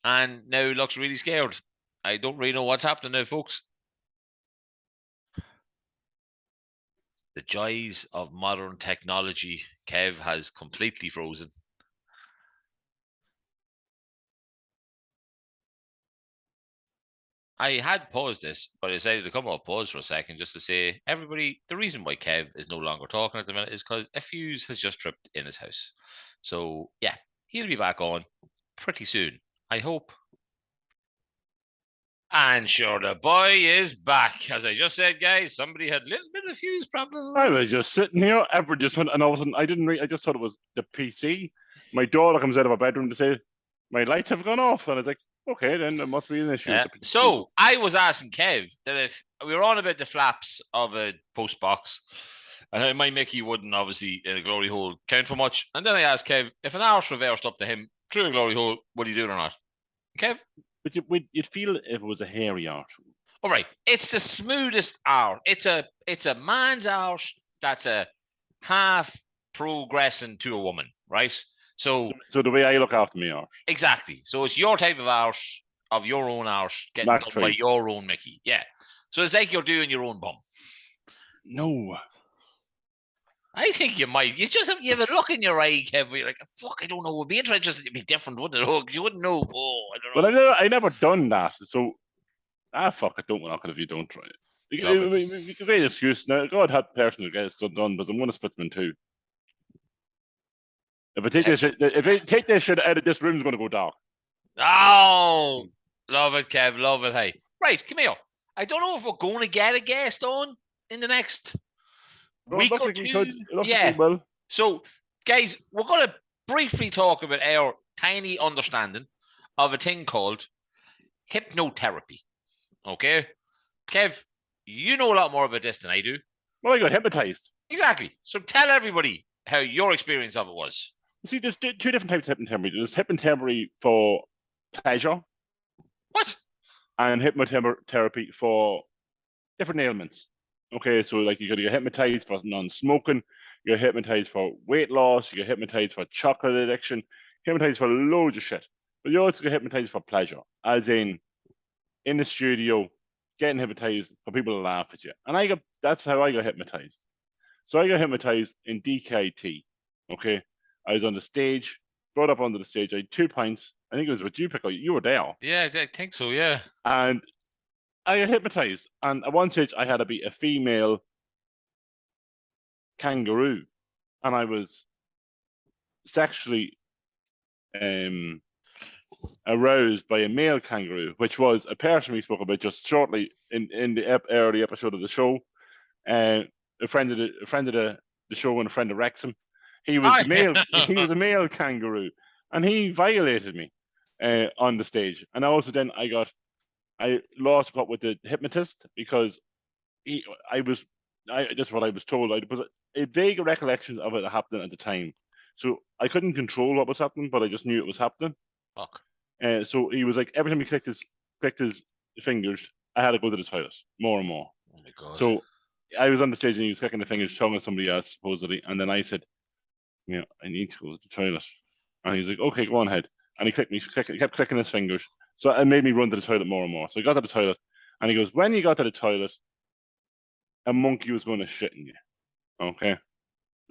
now he looks really scared. I don't really know what's happening now, folks. The joys of modern technology. Kev has completely frozen. I had paused this, but I decided to come off pause for a second just to say, everybody, the reason why Kev is no longer talking at the minute is because a fuse has just tripped in his house. So, yeah, he'll be back on pretty soon, I hope. And sure, the boy is back. As I just said, guys, somebody had a little bit of fuse problem. I was just sitting here, Edward just went, and all of a sudden, I just thought it was the PC. My daughter comes out of her bedroom to say, my lights have gone off. And I was like, okay, then there must be an issue. Yeah. So I was asking Kev that if we were on about the flaps of a post box, and my Mickey wouldn't obviously in a glory hole count for much. And then I asked Kev if an arse reversed up to him through a glory hole, would he do it or not? Kev? But you'd feel if it was a hairy arse. All right, it's the smoothest arse. It's a man's arse that's a half progressing to a woman, right? So the way I look after me arse. Exactly. So it's your type of arse, of your own arse, getting done by your own Mickey. Yeah. So it's like you're doing your own bum. No. I think you might. You have a look in your eye, Kev, where you're like, fuck, I don't know. It would be interesting to be different, wouldn't it? Because you wouldn't know. Oh, I don't know. Well, I never done that. So, fuck it, don't knock it if you don't try it. You can get an excuse. Now, God help the person who gets it done, but I'm going to split them in two. If I take this shit out of this room, it's going to go dark. Oh, love it, Kev. Love it. Hey, right, come here. I don't know if we're going to get a guest on in the next week or two. Yeah. So, guys, we're going to briefly talk about our tiny understanding of a thing called hypnotherapy. Okay, Kev, you know a lot more about this than I do. Well, I got hypnotized. Exactly. So tell everybody how your experience of it was. See, there's two different types of hypnotherapy. There's hypnotherapy for pleasure. What? And hypnotherapy for different ailments. Okay, so like you get hypnotized for non-smoking, you get hypnotized for weight loss, you get hypnotized for chocolate addiction, hypnotized for loads of shit. But you also get hypnotized for pleasure, as in the studio, getting hypnotized for people to laugh at you. And that's how I got hypnotized. So I got hypnotized in DKIT. Okay. I was on the stage, brought up onto the stage. I had 2 pints. I think it was with you, Pickle. You were there. Yeah, I think so, yeah. And I got hypnotized. And at one stage, I had to be a female kangaroo. And I was sexually aroused by a male kangaroo, which was a person we spoke about just shortly in the early episode of the show. A friend of the show and a friend of Wrexham. He was male. He was a male kangaroo, and he violated me on the stage. And also then I lost up with the hypnotist because that's what I was told. I was a vague recollection of it happening at the time, so I couldn't control what was happening, but I just knew it was happening. Fuck. So he was like, every time he clicked his fingers, I had to go to the toilet more and more. Oh my God. So I was on the stage and he was clicking the fingers, showing at somebody else supposedly, and then I said, I need to go to the toilet. And he's like, okay, go on ahead. And he kept clicking his fingers. So it made me run to the toilet more and more. So I got to the toilet and he goes, when you got to the toilet, a monkey was going to shit in you. Okay.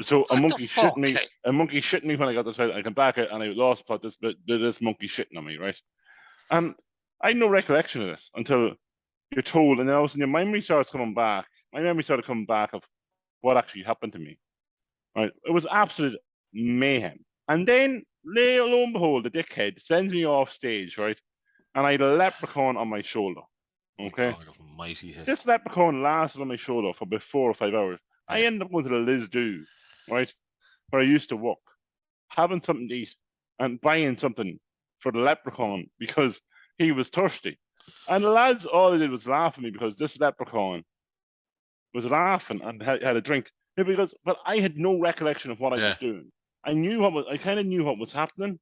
So a monkey shitting me when I got to the toilet. I come back out and I lost plot this monkey shitting on me, right? And I had no recollection of this until you're told, and then all of a sudden your memory starts coming back. My memory started coming back of what actually happened to me. Right? It was absolute mayhem. And then lo and behold, the dickhead sends me off stage, right? And I had a leprechaun on my shoulder. Okay. God almighty. This leprechaun lasted on my shoulder for about 4 or 5 hours. I Yeah. ended up going to the Liz Do, right, where I used to work, having something to eat and buying something for the leprechaun because he was thirsty. And the lads, all they did was laugh at me because this leprechaun was laughing and had a drink. But I had no recollection of what I Yeah. was doing. I kind of knew what was happening,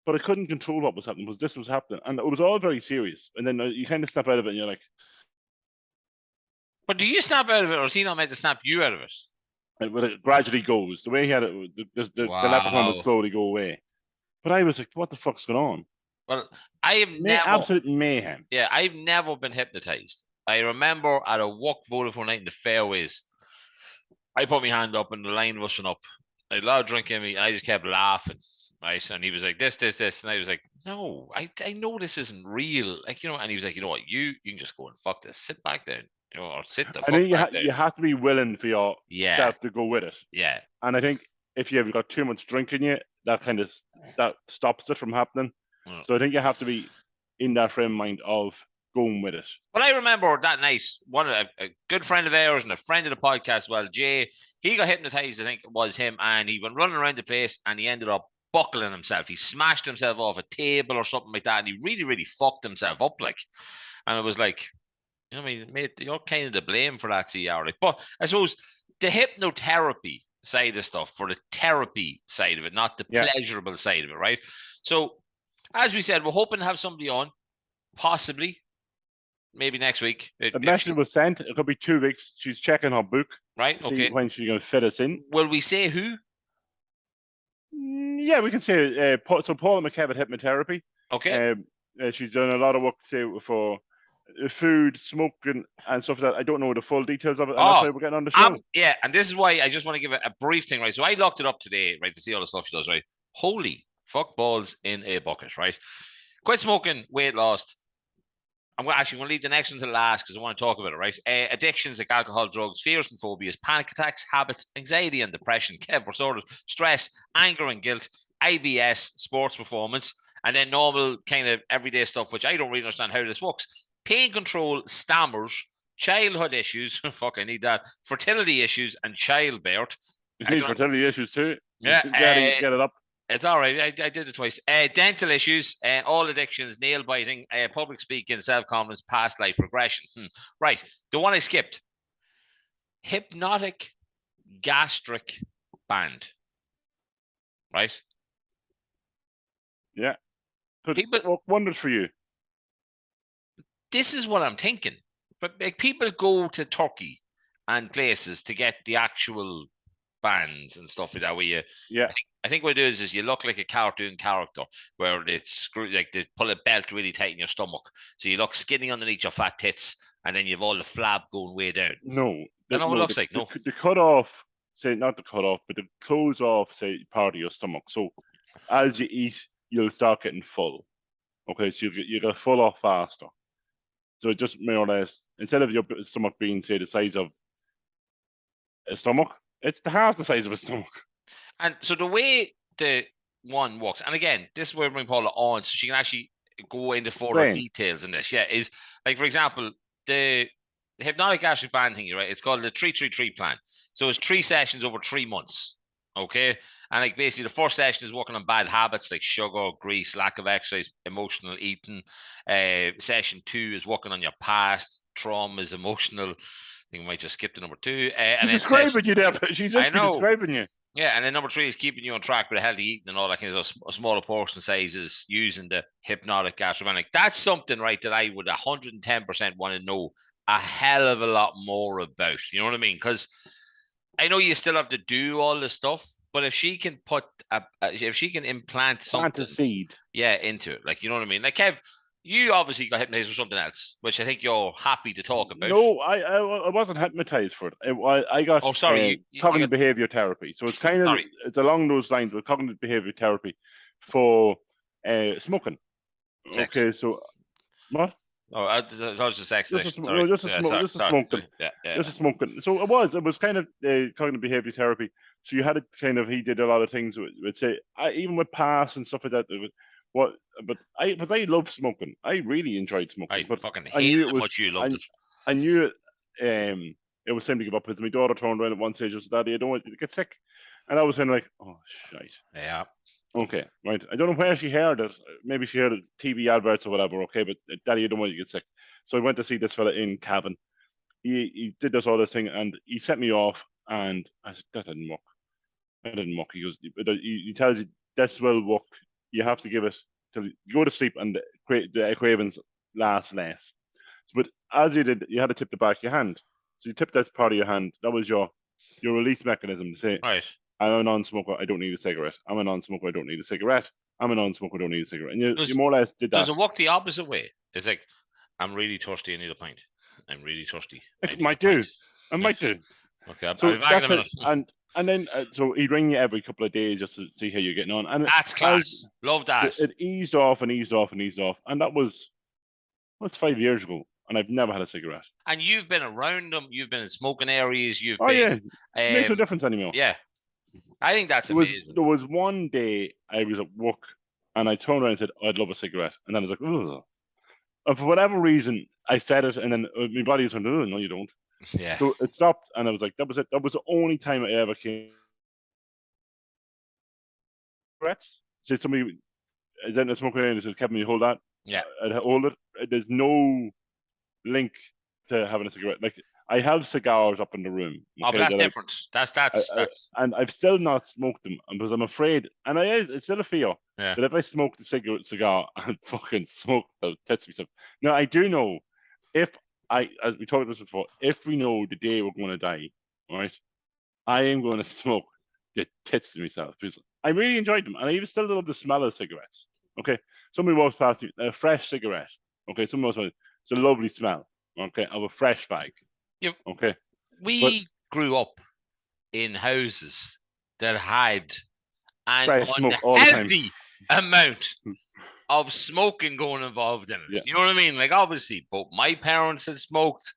but I couldn't control what was happening because this was happening. And it was all very serious. And then you kind of snap out of it and you're like, But do you snap out of it, or is he not meant to snap you out of it? but it gradually goes. The way he had it, the leprechaun would Wow. slowly go away. But I was like, what the fuck's going on? Well, I have never, Absolute mayhem. yeah, I've never been hypnotized. I remember at a walk Vodafone night in the fairways, I put my hand up and the line was up. I had a lot of drink in me, and I just kept laughing, right? And he was like, this, and I was like, no, I know this isn't real, like, you know. And he was like, you know what, you can just go and fuck this, sit back down, you know, or sit the I fuck think back down. you have to be willing for yourself to go with it. Yeah. And I think if you've got too much drink in you, that stops it from happening. So I think you have to be in that frame of mind of going with it. Well, I remember that night, a good friend of ours and a friend of the podcast, well, Jay, he got hypnotized, I think it was him, and he went running around the place and he ended up buckling himself. He smashed himself off a table or something like that, and he really, really fucked himself up, like. And it was like, you know what I mean, mate, you're kind of to blame for that, CR. Like. But I suppose the hypnotherapy side of stuff, for the therapy side of it, not the pleasurable side of it, right? So, as we said, we're hoping to have somebody on, possibly, maybe next week. The message was sent. It could be 2 weeks. She's checking her book. Right, okay. When she's going to fit us in. Will we say who? Yeah, we can say so Paula McKevitt Hypnotherapy. Okay. She's done a lot of work, say, for food, smoking, and stuff like that. I don't know the full details of it, and that's why we're getting on the show. Yeah, and this is why I just want to give a brief thing, right? So I looked it up today, right, to see all the stuff she does, right? Holy fuck balls in a bucket, right? Quit smoking, weight loss. I'm going to leave the next one to the last because I want to talk about it, right? Addictions like alcohol, drugs, fears and phobias, panic attacks, habits, anxiety and depression, sort of stress, anger and guilt, IBS, sports performance, and then normal kind of everyday stuff, which I don't really understand how this works. Pain control, stammers, childhood issues, fuck, I need that, fertility issues, and childbirth. You need fertility issues too. Yeah, get it up. It's all right. I did it twice. Dental issues, all addictions, nail biting, public speaking, self-confidence, past life regression. Right. The one I skipped. Hypnotic gastric band. Right? Yeah. People work wonders for you. This is what I'm thinking. But like, people go to Turkey and places to get the actual bands and stuff like that. Where I think what it is you look like a cartoon character where it's like they pull a belt really tight in your stomach, so you look skinny underneath your fat tits, and then you have all the flab going way down. No, that's what it looks like. No, the cut off, say not the cut off, but the close off, say part of your stomach. So as you eat, you'll start getting full. Okay, so you get full off faster. So just more or less, instead of your stomach being, say, the size of a stomach, it's half the size of a stomach. And so the way the one works, and again, this is where we bring Paula on, so she can actually go into further details in this. Yeah, is like, for example, the hypnotic gastric band thing, right? It's called the 3-3-3 plan. So it's 3 sessions over 3 months. Okay. And like basically the first session is working on bad habits like sugar, grease, lack of exercise, emotional eating. Session 2 is working on your past, traumas, emotional. I think we might just skip to number 2. And she's describing you there. She's just describing you. Yeah, and then number 3 is keeping you on track with a healthy eating and all that kind of stuff. Smaller portion sizes using the hypnotic gastric band. Like, that's something, right, that I would 110% want to know a hell of a lot more about. You know what I mean? Because I know you still have to do all this stuff, but if she can put if she can implant something, plant a seed, into it, like, you know what I mean? Like, Kev, you obviously got hypnotized for something else, which I think you're happy to talk about. No, I wasn't hypnotized for it. I got cognitive behavior therapy. So it's kind of it's along those lines with cognitive behavior therapy for smoking. Sex. Okay, so what? Oh, that was just sex Just addiction. a, Sorry. no, just a Yeah, smoke, sorry, just a sorry, smoking, sorry. Yeah. just a smoking. So it was kind of cognitive behavior therapy. So you had it kind of, he did a lot of things with say, even with pass and stuff like that. What, but I love smoking. I really enjoyed I smoking, but fucking I hated knew it how was, much you loved I, it. I knew it was time to give up. Because my daughter turned around at one stage and said, "Daddy, I don't want you to get sick," and I was kind of like, "Oh shite." Yeah. Okay, right. I don't know where she heard it. Maybe she heard it TV adverts or whatever. Okay, but Daddy, you don't want you to get sick. So I went to see this fella in Cavan. He did this other thing and he set me off. And I said, that didn't work. That didn't work. He goes, he tells you this will work. You have to give it till you go to sleep and the cravings last less. But as you did, you had to tip the back of your hand. So you tipped that part of your hand. That was your release mechanism to say, Right. I'm a non-smoker. I don't need a cigarette. I'm a non-smoker. I don't need a cigarette. I'm a non-smoker. I don't need a cigarette. And you more or less did that. Does it work the opposite way? It's like, I'm really thirsty. I need a pint. I'm really thirsty. It might do. It might do. Okay, I'll So be back in a that's it. minute. And then so he'd ring you every couple of days just to see how you're getting on. And That's class. Love that. it eased off and eased off and eased off. And that's 5 years ago. And I've never had a cigarette. And you've been around them. You've been in smoking areas. You've Oh been. yeah, it makes no difference anymore. Yeah, I think that's amazing. There was one day I was at work and I turned around and said, oh, I'd love a cigarette. And then I was like, ugh. And for whatever reason, I said it, and then my body was like, oh, no, you don't. Yeah. So it stopped, and I was like, that was it. That was the only time I ever came. Cigarettes. So somebody, then the smoker and said, Kevin, you hold that. Yeah. I'd hold it. There's no link to having a cigarette. Like, I have cigars up in the room. Oh, but that's different. That's. And I've still not smoked them because I'm afraid, and it's still a fear that if I smoke the cigar, I'll fucking smoke the tits myself. Now I do know if as we talked about this before, if we know the day we're going to die, right, I am going to smoke the tits to myself because I really enjoyed them, and I even still love the smell of cigarettes. Okay, somebody walks past me, a fresh cigarette. Okay, somebody walks past me, it's a lovely smell. Okay, of a fresh bag. Yep. Okay. We grew up in houses that had an unhealthy amount of smoking going involved in it. Yeah. You know what I mean? Like, obviously, both my parents had smoked,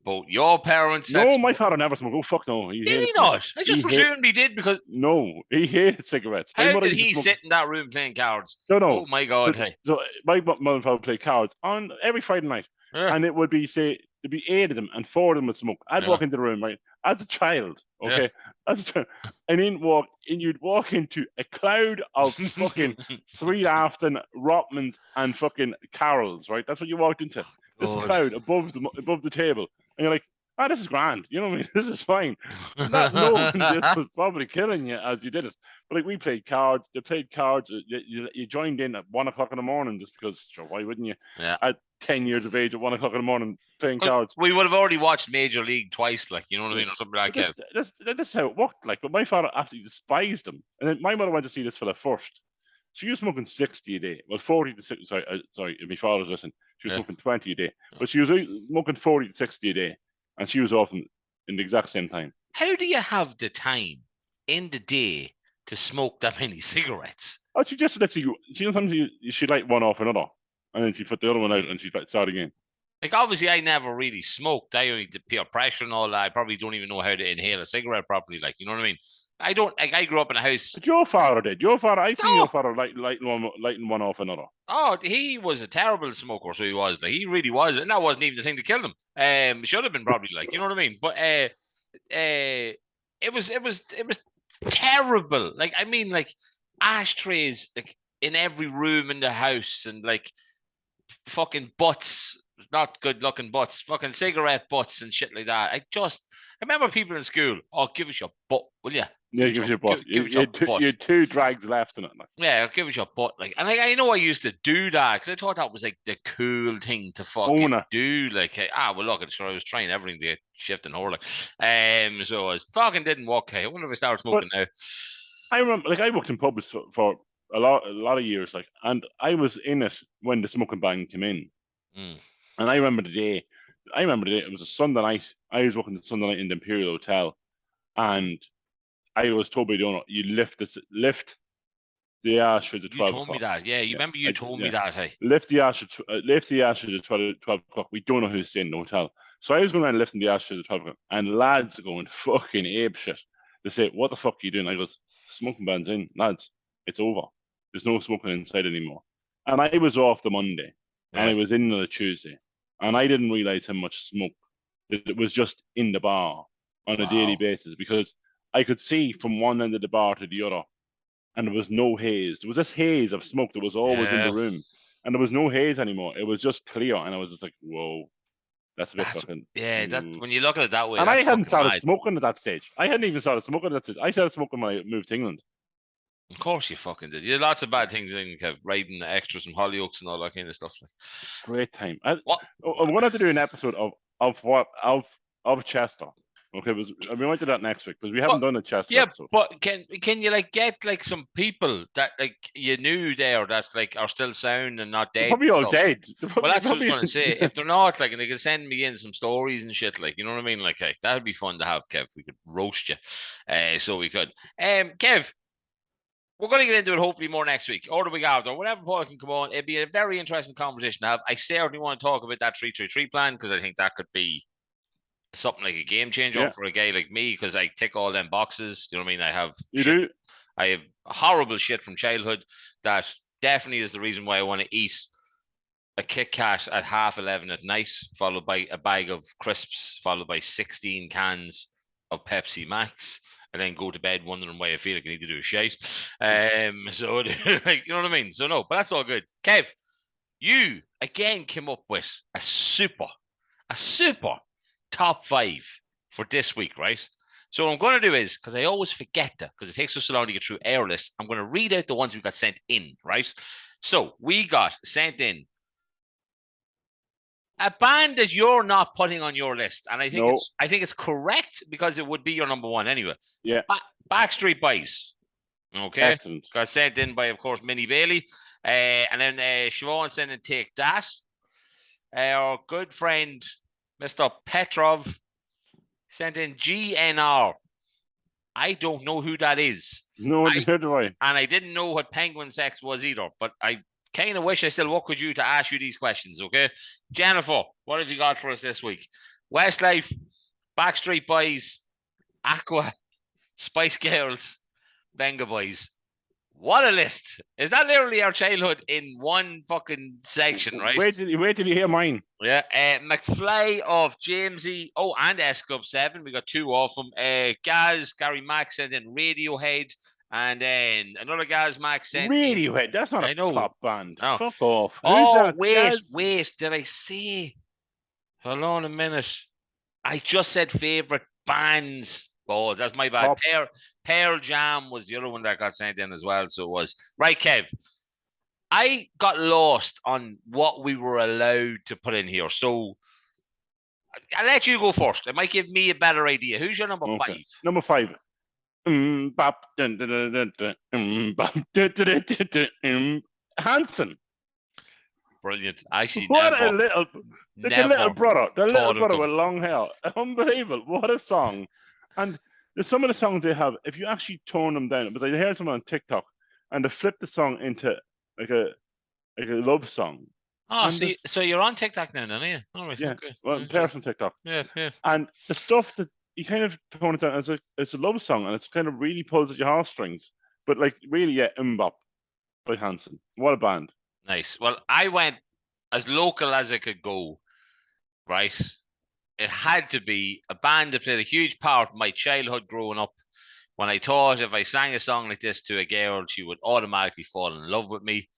both your parents had smoked. My father never smoked. Oh, fuck no. Did he not? I just presumed he did because... No, he hated cigarettes. How did he sit in that room playing cards? No. Oh, my God. So my mother and father played cards on every Friday night. Yeah. And it would be, say, there'd be 8 of them and 4 of them would smoke. I'd walk into the room, right, as a child, okay? As a child. And you'd walk into a cloud of fucking Sweet Afton, Rotmans, and fucking Carols, right? That's what you walked into. This cloud above the table. And you're like, this is grand. You know what I mean? This is fine. Not knowing this was probably killing you as you did it. But like, we played cards. They played cards. You joined in at 1 o'clock in the morning just because, sure, why wouldn't you? Yeah. At 10 years of age at 1 o'clock in the morning playing cards. We would have already watched Major League twice, like, you know what I mean, or something like that. That's how it worked. Like, but my father absolutely despised them. And then my mother went to see this fella first. She was smoking 60 a day. Well, 40 to 60. Sorry, if my father's listening, she was smoking 20 a day. But she was smoking 40 to 60 a day. And she was off in the exact same time. How do you have the time in the day to smoke that many cigarettes? Oh, she just lets you. Sometimes she'd light one off another, and then she'd put the other one out, and she'd start again. Like, obviously, I never really smoked. I only did peer pressure and all that. I probably don't even know how to inhale a cigarette properly. Like, you know what I mean? I don't. Like, I grew up in a house. But your father did. Your father. I seen your father lighting one off another. Oh, he was a terrible smoker. So he was. Like, he really was, and that wasn't even the thing to kill him. Should have been probably, like, you know what I mean? But it was terrible. Like, I mean, like, ashtrays like in every room in the house, and like fucking butts, not good looking butts, fucking cigarette butts and shit like that. I remember people in school, give us your butt, will you? Yeah, give us your butt. You had 2 drags left in it. Like. Yeah, give us your butt. Like, and like, I know I used to do that because I thought that was like the cool thing to fucking do. Like, well, look, I was trying everything to get shifting over. Like, so it fucking didn't work. I wonder if I start smoking now. I remember, like, I worked in pubs for a lot of years, like, and I was in it when the smoking ban came in. And I remember the day. It was a Sunday night. I was working the Sunday night in the Imperial Hotel, and I was told by the owner, you lift the ashtrays at You 12 told me o'clock. that. Yeah, you remember you told me that. Hey, Lift the ashes at 12 o'clock. We don't know who's staying in the hotel. So I was going around lifting the ashes at 12 o'clock, and lads are going fucking ape shit. They say, "What the fuck are you doing?" I goes, "Smoking ban's in, lads. It's over. There's no smoking inside anymore." And I was off the Monday, and I was in on the Tuesday, and I didn't realize how much smoke it was just in the bar on a daily basis, because I could see from one end of the bar to the other, and there was no haze. There was this haze of smoke that was always in the room, and there was no haze anymore. It was just clear, and I was just like, "Whoa, that's a bit fucking." that's when you look at it that way. And I That's hadn't started mad. smoking at that stage. I hadn't even started smoking at that stage. I started smoking when I moved to England. Of course you fucking did. You had lots of bad things in Kev, riding the extras from Hollyoaks and all that kind of stuff. Great time. What? I'm going to have to do an episode of Chester. Okay, we might do that next week because we haven't done a Chester episode. But can you like get like some people that like you knew there that like are still sound and not dead? They're probably all dead. Well, that's what I was going to say. If they're not, like, and they can send me in some stories and shit, like, you know what I mean? Like, hey, that would be fun to have, Kev. We could roast you, so we could. Kev, we're going to get into it hopefully more next week or the week after, whenever Paul can come on. It'd be a very interesting conversation to have. I certainly want to talk about that 3-3-3 plan because I think that could be something like a game changer for a guy like me because I tick all them boxes. You know what I mean? I have horrible shit from childhood that definitely is the reason why I want to eat a Kit Kat at 11:30 at night, followed by a bag of crisps, followed by 16 cans of Pepsi Max, and then go to bed wondering why I feel like I need to do a shite. So like, you know what I mean? So no, but that's all good. Kev, you again came up with a super top 5 for this week, right? So what I'm going to do is, because I always forget that, because it takes us so long to get through our list, I'm going to read out the ones we got sent in, right? So we got sent in a band that you're not putting on your list, and I think it's correct because it would be your number one anyway. Yeah, Backstreet Boys. Okay, excellent. got sent in by, of course, Minnie Bailey, and then Siobhan sent in Take That. Our good friend Mr. Petrov sent in GNR. I don't know who that is. No, neither do I. And I didn't know what Penguin Sex was either, but I kind of wish I still work with you to ask you these questions, okay? Jennifer, what have you got for us this week? Westlife, Backstreet Boys, Aqua, Spice Girls, Venga Boys. What a list. Is that literally our childhood in one fucking section, right? Wait till you hear mine. Yeah. McFly of Jamesy. Oh, and S Club 7. We got 2 of them. Gaz, Gary Mack sent in Radiohead. And then another Gaz Mack sent Radiohead. in... That's not a pop band. No. Fuck off. Wait. Did I say... Hold on a minute. I just said favorite bands. Oh, that's my bad. Pearl Jam was the other one that got sent in as well. So it was. Right, Kev. I got lost on what we were allowed to put in here. So I'll let you go first. It might give me a better idea. Who's your number 5? Number 5. Hanson. Brilliant. Actually, what a little brother. The little brother with long hair. Unbelievable. What a song. And there's some of the songs they have, if you actually tone them down, but I heard someone on TikTok and they flip the song into like a love song. Oh, so you're on TikTok now, aren't you? All right, yeah. Okay. Well, Paris on TikTok. Yeah. And the stuff that you kind of tone it down as it's a love song and it's kind of really pulls at your heartstrings. But like really, Mbop by Hanson. What a band. Nice. Well, I went as local as I could go, right? It had to be a band that played a huge part in my childhood growing up. When I thought if I sang a song like this to a girl, she would automatically fall in love with me.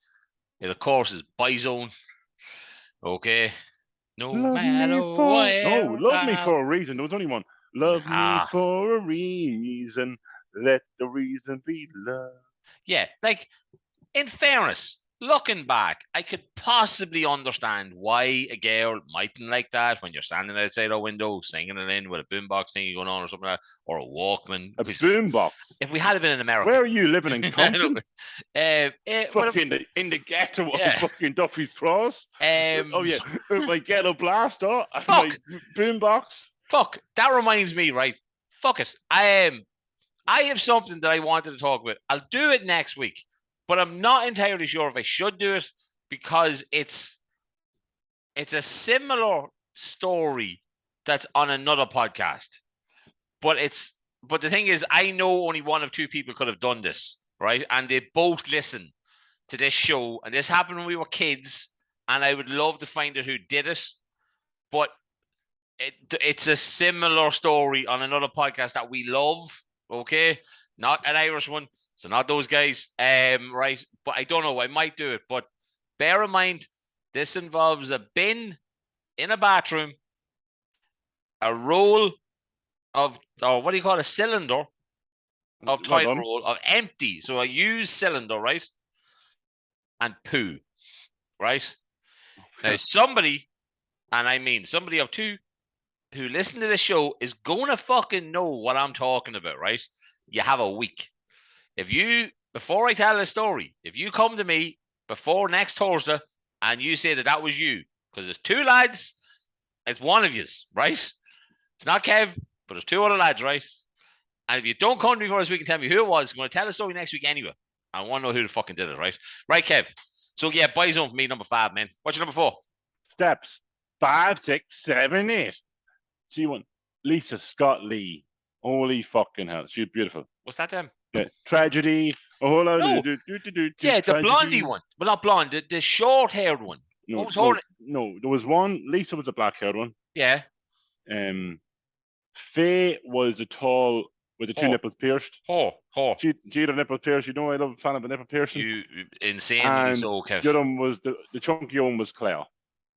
It, of course, is Boyzone. Okay. No matter what. No, Love Me for a Reason. There was only one. Love me for a reason. Let the reason be love. Yeah, like, in fairness, looking back, I could possibly understand why a girl mightn't like that when you're standing outside a window singing it in with a boombox thing going on or something like that, or a Walkman. A boombox? If we had been in America. Where are you living in Compton? Fucking in the ghetto of fucking Duffy's Cross? With my ghetto blaster and my boombox. Fuck, that reminds me, right? Fuck it. I have something that I wanted to talk about. I'll do it next week. but I'm not entirely sure if I should do it because it's a similar story that's on another podcast. But the thing is, I know only one of two people could have done this, right? And they both listen to this show, and this happened when we were kids, and I would love to find out who did it. But it's a similar story on another podcast that we love, okay? Not an Irish one, so not those guys, right? But I don't know, I might do it. But bear in mind, this involves a bin in a bathroom, a roll of, or what do you call it, a cylinder of toilet roll, of empty, so a used cylinder, right? And poo, right? Now, somebody, and I mean somebody of two, who listen to the show is gonna fucking know what I'm talking about, right? You have a week. If you, before I tell the story, if you come to me before next Thursday and you say that was you, because there's two lads, it's one of yous, right? It's not Kev, but there's two other lads, right? And if you don't come to me for this week and tell me who it was, I'm going to tell the story next week anyway. I want to know who the fucking did it, right? Right, Kev. So yeah, buy zone for me, number 5, man. What's your number 4? Steps 5, 6, 7, 8. See one, Lisa Scott Lee. Holy fucking hell, she's beautiful. What's that then? Yeah. Tragedy. Oh, no. Yeah, the blondie one. Well, not blonde, the short-haired one. No, there was one. Lisa was a black-haired one. Yeah. Faye was the tall with the two nipples pierced. She had her nipple pierced. You know, I love a fan of a nipple piercing. You insanely so, Kev. The other one was the chunky one was Claire.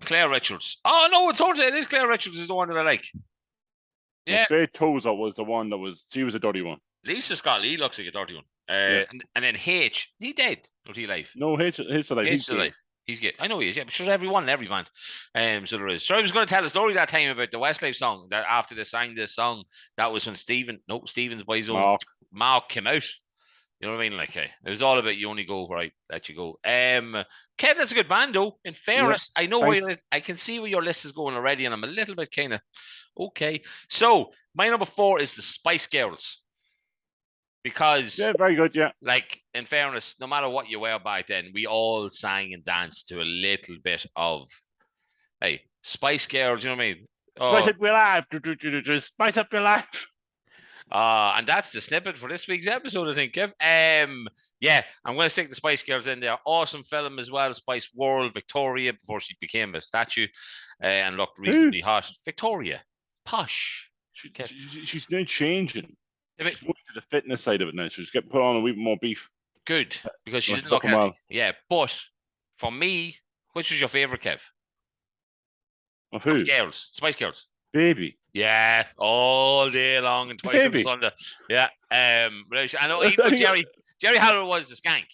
Claire Richards. Oh no, it's totally it is Claire Richards is the one that I like. Yeah. Faye Tozer was the one she was a dirty one. Lisa Scott Lee looks like a dirty one. And then H, is he dead? Or is he alive? No, H is alive. He's alive. He's good. I know he is, yeah, but there's everyone in every band. So there is. So I was going to tell a story that time about the Westlife song, that after they sang this song, that was when Stephen's Boyzone Mark came out. You know what I mean? Like, it was all about you only go where I let you go. Kev, that's a good band, though. In fairness, I know where I can see where your list is going already, and I'm a little bit kind of okay. So my number 4 is the Spice Girls. Because very good, like, in fairness, no matter what you were back then, we all sang and danced to a little bit of, hey, Spice Girls, you know what I mean? Spice up your life. Spice up your life. And that's the snippet for this week's episode, I think, Kev. Yeah, I'm going to stick the Spice Girls in there. Awesome film as well, Spice World, Victoria, before she became a statue and looked reasonably hot. Victoria, posh. She's now changing. She's moving to the fitness side of it now. She's getting put on a wee bit more beef. Good, because she didn't look healthy. Yeah, but for me, which was your favourite, Kev? Of who? Spice Girls. Baby. Yeah, all day long and twice on Sunday. Yeah. I know Jerry Halliwell was the skank.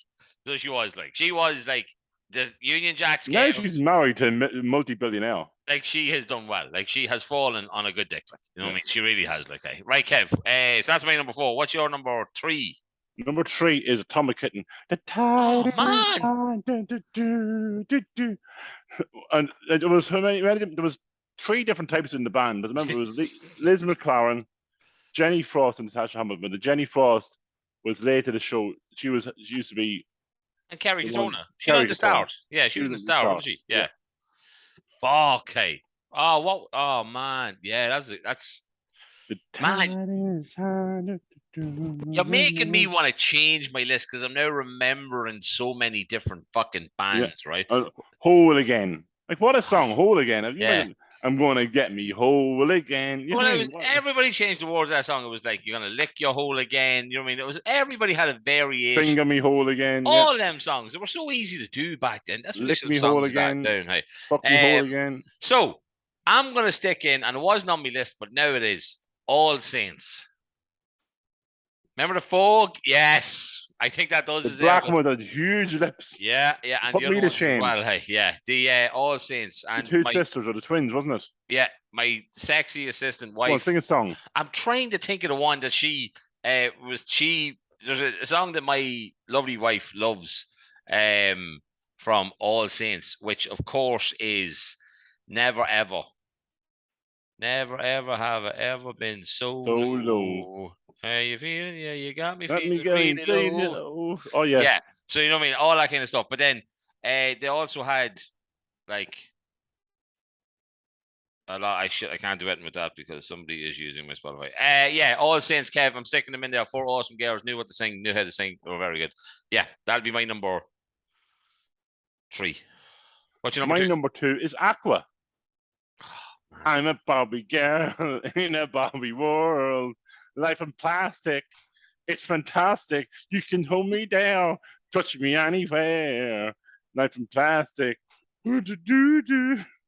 So she was like the Union Jack scale. Now she's married to a multi-billionaire. Like, she has done well. Like, she has fallen on a good dick. Like, you know what I mean? She really has. Like, right, Kev. So that's my number 4. What's your number 3? Number 3 is Atomic Kitten. The tide man. And there was there was 3 different types in the band, but remember, it was Liz McLaren, Jenny Frost, and Natasha Hamilton. The Jenny Frost was late to the show. She used to be. And Kerry Katona. She was the start. Yeah, she was the start, wasn't she? Yeah. Fuck, hey. Oh, what? Oh, man. Yeah, that's. Man. You're making me want to change my list because I'm now remembering so many different fucking bands, right? Whole Again. Like, what a song, Whole Again. I'm going to get me whole again. Everybody changed the words of that song. It was like, you're going to lick your hole again. You know what I mean? Everybody had a variation. Finger me whole again. All them songs. They were so easy to do back then. That's lick me whole again. Hey. Fuck me whole again. So, I'm going to stick in, and it wasn't on my list, but now it is, All Saints. Remember the Fog? Yes. I think that does. The black one with huge lips. Yeah. And Put the me to shame. Well, hey, yeah. The All Saints. And the 2 sisters, or the twins, wasn't it? Yeah. My sexy assistant wife. Well, sing a song. I'm trying to think of the one that there's a song that my lovely wife loves from All Saints, which of course is Never Ever. Never ever have I ever been so low. How you feeling? Yeah, you got me feeling really low. Oh, yeah. Yeah. So you know what I mean, all that kind of stuff. But then they also had like a lot. I can't do anything with that because somebody is using my Spotify. Yeah, All Saints, Kev. I'm sticking them in there. 4 awesome girls, knew what to sing, knew how to sing. They were very good. Yeah, that'll be my number 3. What's your number My 2? number 2 is Aqua. I'm a Barbie girl in a Barbie world. Life in plastic. It's fantastic. You can hold me down, touch me anywhere. Life in plastic.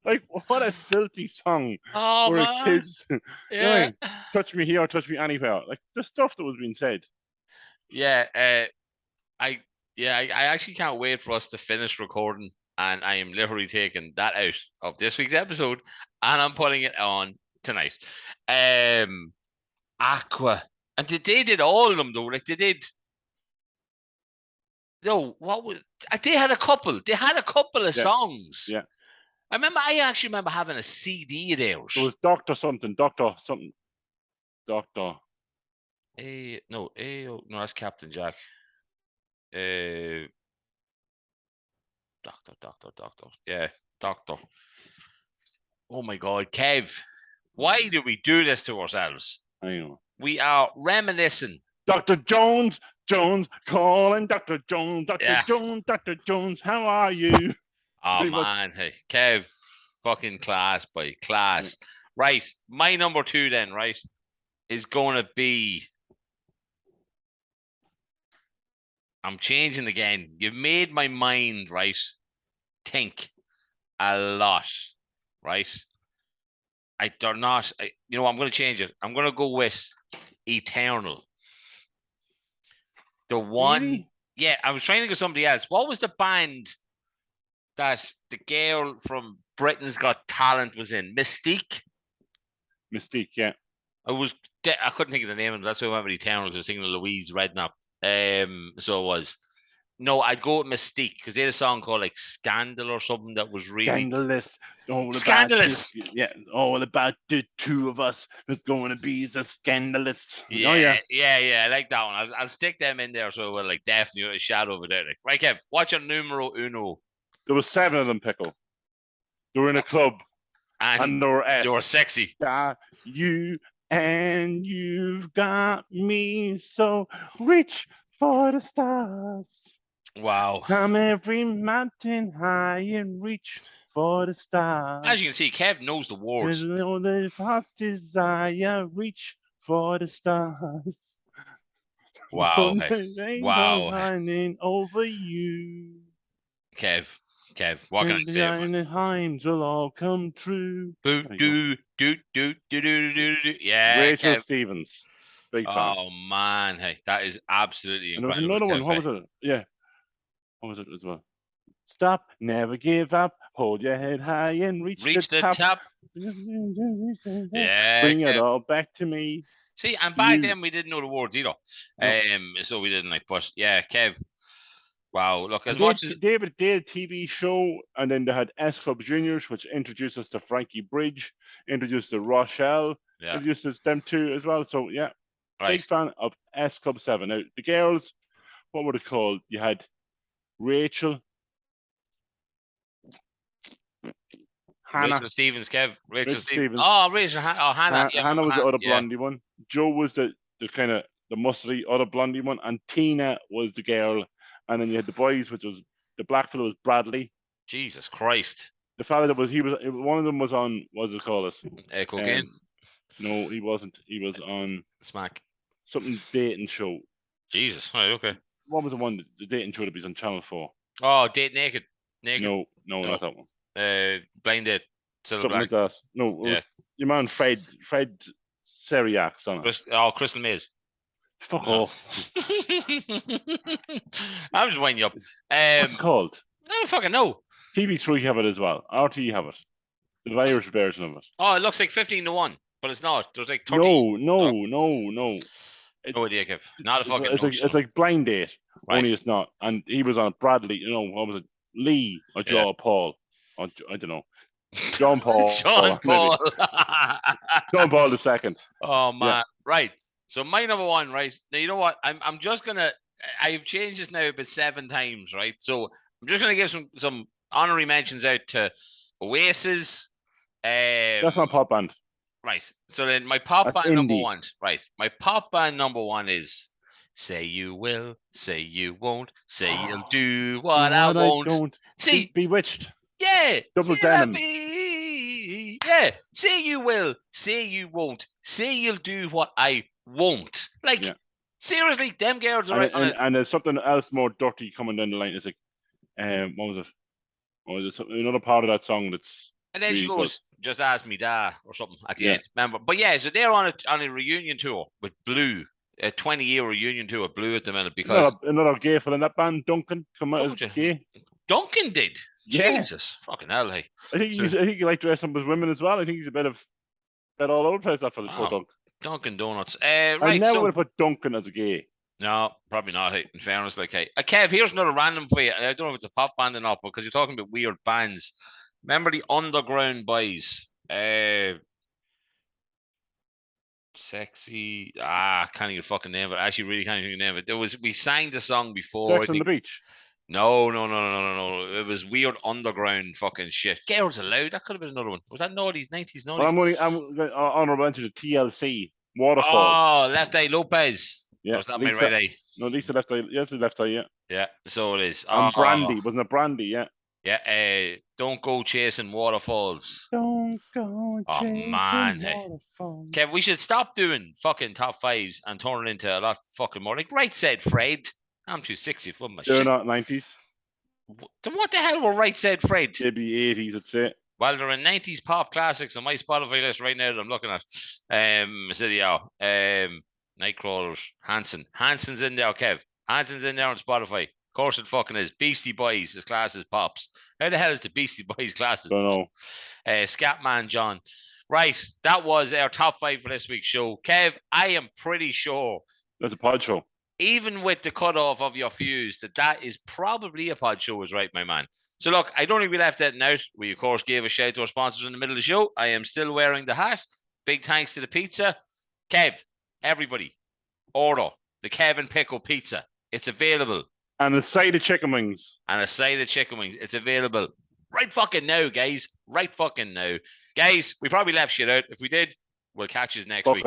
Like, what a filthy song Oh for man, kids. yeah, touch me here, touch me anywhere. Like the stuff that was being said. yeah. I actually can't wait for us to finish recording, and I am literally taking that out of this week's episode, and I'm putting it on tonight. Aqua, and they did all of them though. Like they did. No, what was? They had a couple. They had a couple of songs. Yeah. I actually remember having a CD of theirs. It was Doctor something. Doctor. No, that's Captain Jack. Doctor. Yeah, Doctor. Oh my God, Kev. Why do we do this to ourselves? I know. We are reminiscing. Dr. Jones, calling Dr. Jones, Dr. Jones, how are you? Oh man, hey, Kev, fucking class, boy, class. Yeah. Right, my number 2 then, right, is going to be. I'm changing again. You've made my mind, right, think a lot, right? I'm going to change it. I'm going to go with Eternal. The one, really? Yeah, I was trying to think of somebody else. What was the band that the girl from Britain's Got Talent was in? Mystique, yeah. I couldn't think of the name of it. That's why I went with Eternal. I was singing Louise Redknapp. So it was. No, I'd go with Mystique because they had a song called like Scandal or something that was really scandalous. Scandalous. All about the two of us. It's going to be the scandalous. Yeah. I like that one. I'll stick them in there so we'll like definitely a shadow of a doubt. Right, Kev, what's your numero uno? There was 7 of them, Pickle. They were in a club. And they were sexy. You've got me so rich for the stars. Wow. Climb every mountain high and reach for the stars. As you can see, Kev knows the words. The heart's desire, reach for the stars. Wow. Wow. Shining over you. Kev, what can I say? And the heims will all come true. Do. Yeah. Rachel Stevens. Big fan. Oh man, hey, that is absolutely incredible. And there was another one. What was it? Yeah. What was it as well? Stop, never give up, hold your head high and reach the top. Yeah. Bring it all back to me. See, and back then we didn't know the words either. No. So we didn't like, but yeah, Kev. Wow, look, much as David did a TV show, and then they had S Club Juniors, which introduced us to Frankie Bridge, introduced to Rochelle, introduced us them two as well. So yeah, big fan of S Club 7. Now the girls, what were they called? You had Rachel, Hannah. Rachel Stevens, Kev. Rachel Stevens. Oh, Rachel. Hannah. Hannah was the other blondie one. Joe was the kind of the muscly other blondie one, and Tina was the girl. And then you had the boys, which was the black fellow was Bradley. Jesus Christ. The fella that was one of them was on, what's it called? Cocaine? No, he wasn't. He was on Smack. Something dating show. Jesus. Right, okay. What was the one, the dating show that was on Channel 4? Oh, Date Naked. No, not that one. Blind Date. Something like that. No, your man Fred Seriak's on it. Crystal Maze. Fuck off. I'm just winding you up. What's it called? I don't fucking know. TV3 have it as well. RT have it. The Irish version of it. Oh, it looks like 15-1, but it's not. There's like 30. No. No idea, Kev. Not a fucking. It's like Blind Date, only it's not. And he was on Bradley. What was it? Lee or John Paul? Or, I don't know. John Paul. John Paul II. Oh man, right. So my number 1, right now. You know what? I'm just gonna I've changed this now about 7 times, right? So I'm just going to give some honorary mentions out to Oasis. That's not pop band. Right. So then my pop That's band number indie. one. Right. My pop band number one is Say You Will, Say You Won't, Say You'll Do What I Won't. Don't. See, Bewitched. yeah. Double See that denim. me. Yeah. Say you will, say you won't, say you'll do what I won't. Like, Yeah. seriously, them girls are right on it. And there's something else more dirty coming down the line. It's like, what was it? What was it? Another part of that song that's. And then she really goes, just ask me da or something at the Yeah. end. Remember? But yeah, so they're on a reunion tour with Blue, a 20-year reunion tour with Blue at the minute because Another gay fella in that band, Duncan, come out Don't as gay. Duncan did. Yeah. Jesus, fucking hell, hey. I think he liked dressing up as women as well. I think he's a bit all over the place. That for the poor Duncan. Dunkin' Donuts. I Right. never would have put Duncan as a gay. No, probably not. Hey, in fairness, like, hey, Kev, here's another random for you. I don't know if it's a pop band or not, because you're talking about weird bands. Remember the Underground Boys? Sexy. I can't even fucking name it. I actually really can't even name it. We sang the song before. Sex on the Beach. No. It was weird underground fucking shit. Girls Aloud. That could have been another one. Was that noughties, 90s, noughties? Well, I'm honorable mention to TLC. Waterfall. Oh, Left Eye Lopez. Yeah. Or was that my right eye? No, Lisa Left Eye. Yes, Left Eye, yeah. Yeah, so it is. And Brandy. Wasn't it Brandy? Yeah. Yeah, don't go chasing waterfalls. Don't go chasing waterfalls. Kev, we should stop doing fucking top fives and turn it into a lot fucking more. Like, right said Fred. I'm too 60 for my shit. They're not 90s. Then what the hell were right said Fred? Maybe 80s, I'd say. Well, there are 90s pop classics on my Spotify list right now that I'm looking at. Nightcrawlers, Hanson's in there, Kev. Hanson's in there on Spotify. Of course it fucking is. Beastie Boys is class as pops. How the hell is the Beastie Boys class as Don't know. Scatman John. Right, that was our top 5 for this week's show. Kev, I am pretty sure that's a pod show. Even with the cutoff of your fuse, that is probably a pod show is right, my man. So look, I don't think we left that out. We, of course, gave a shout to our sponsors in the middle of the show. I am still wearing the hat. Big thanks to the pizza. Kev, everybody, order the Kevin Pickle Pizza. It's available. And a side of chicken wings. It's available right fucking now, guys. Right fucking now. Guys, we probably left shit out. If we did, we'll catch you next week.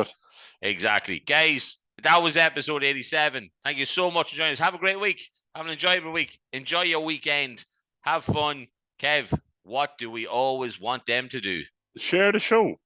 Exactly. Guys, that was episode 87. Thank you so much for joining us. Have a great week. Have an enjoyable week. Enjoy your weekend. Have fun. Kev, what do we always want them to do? Share the show.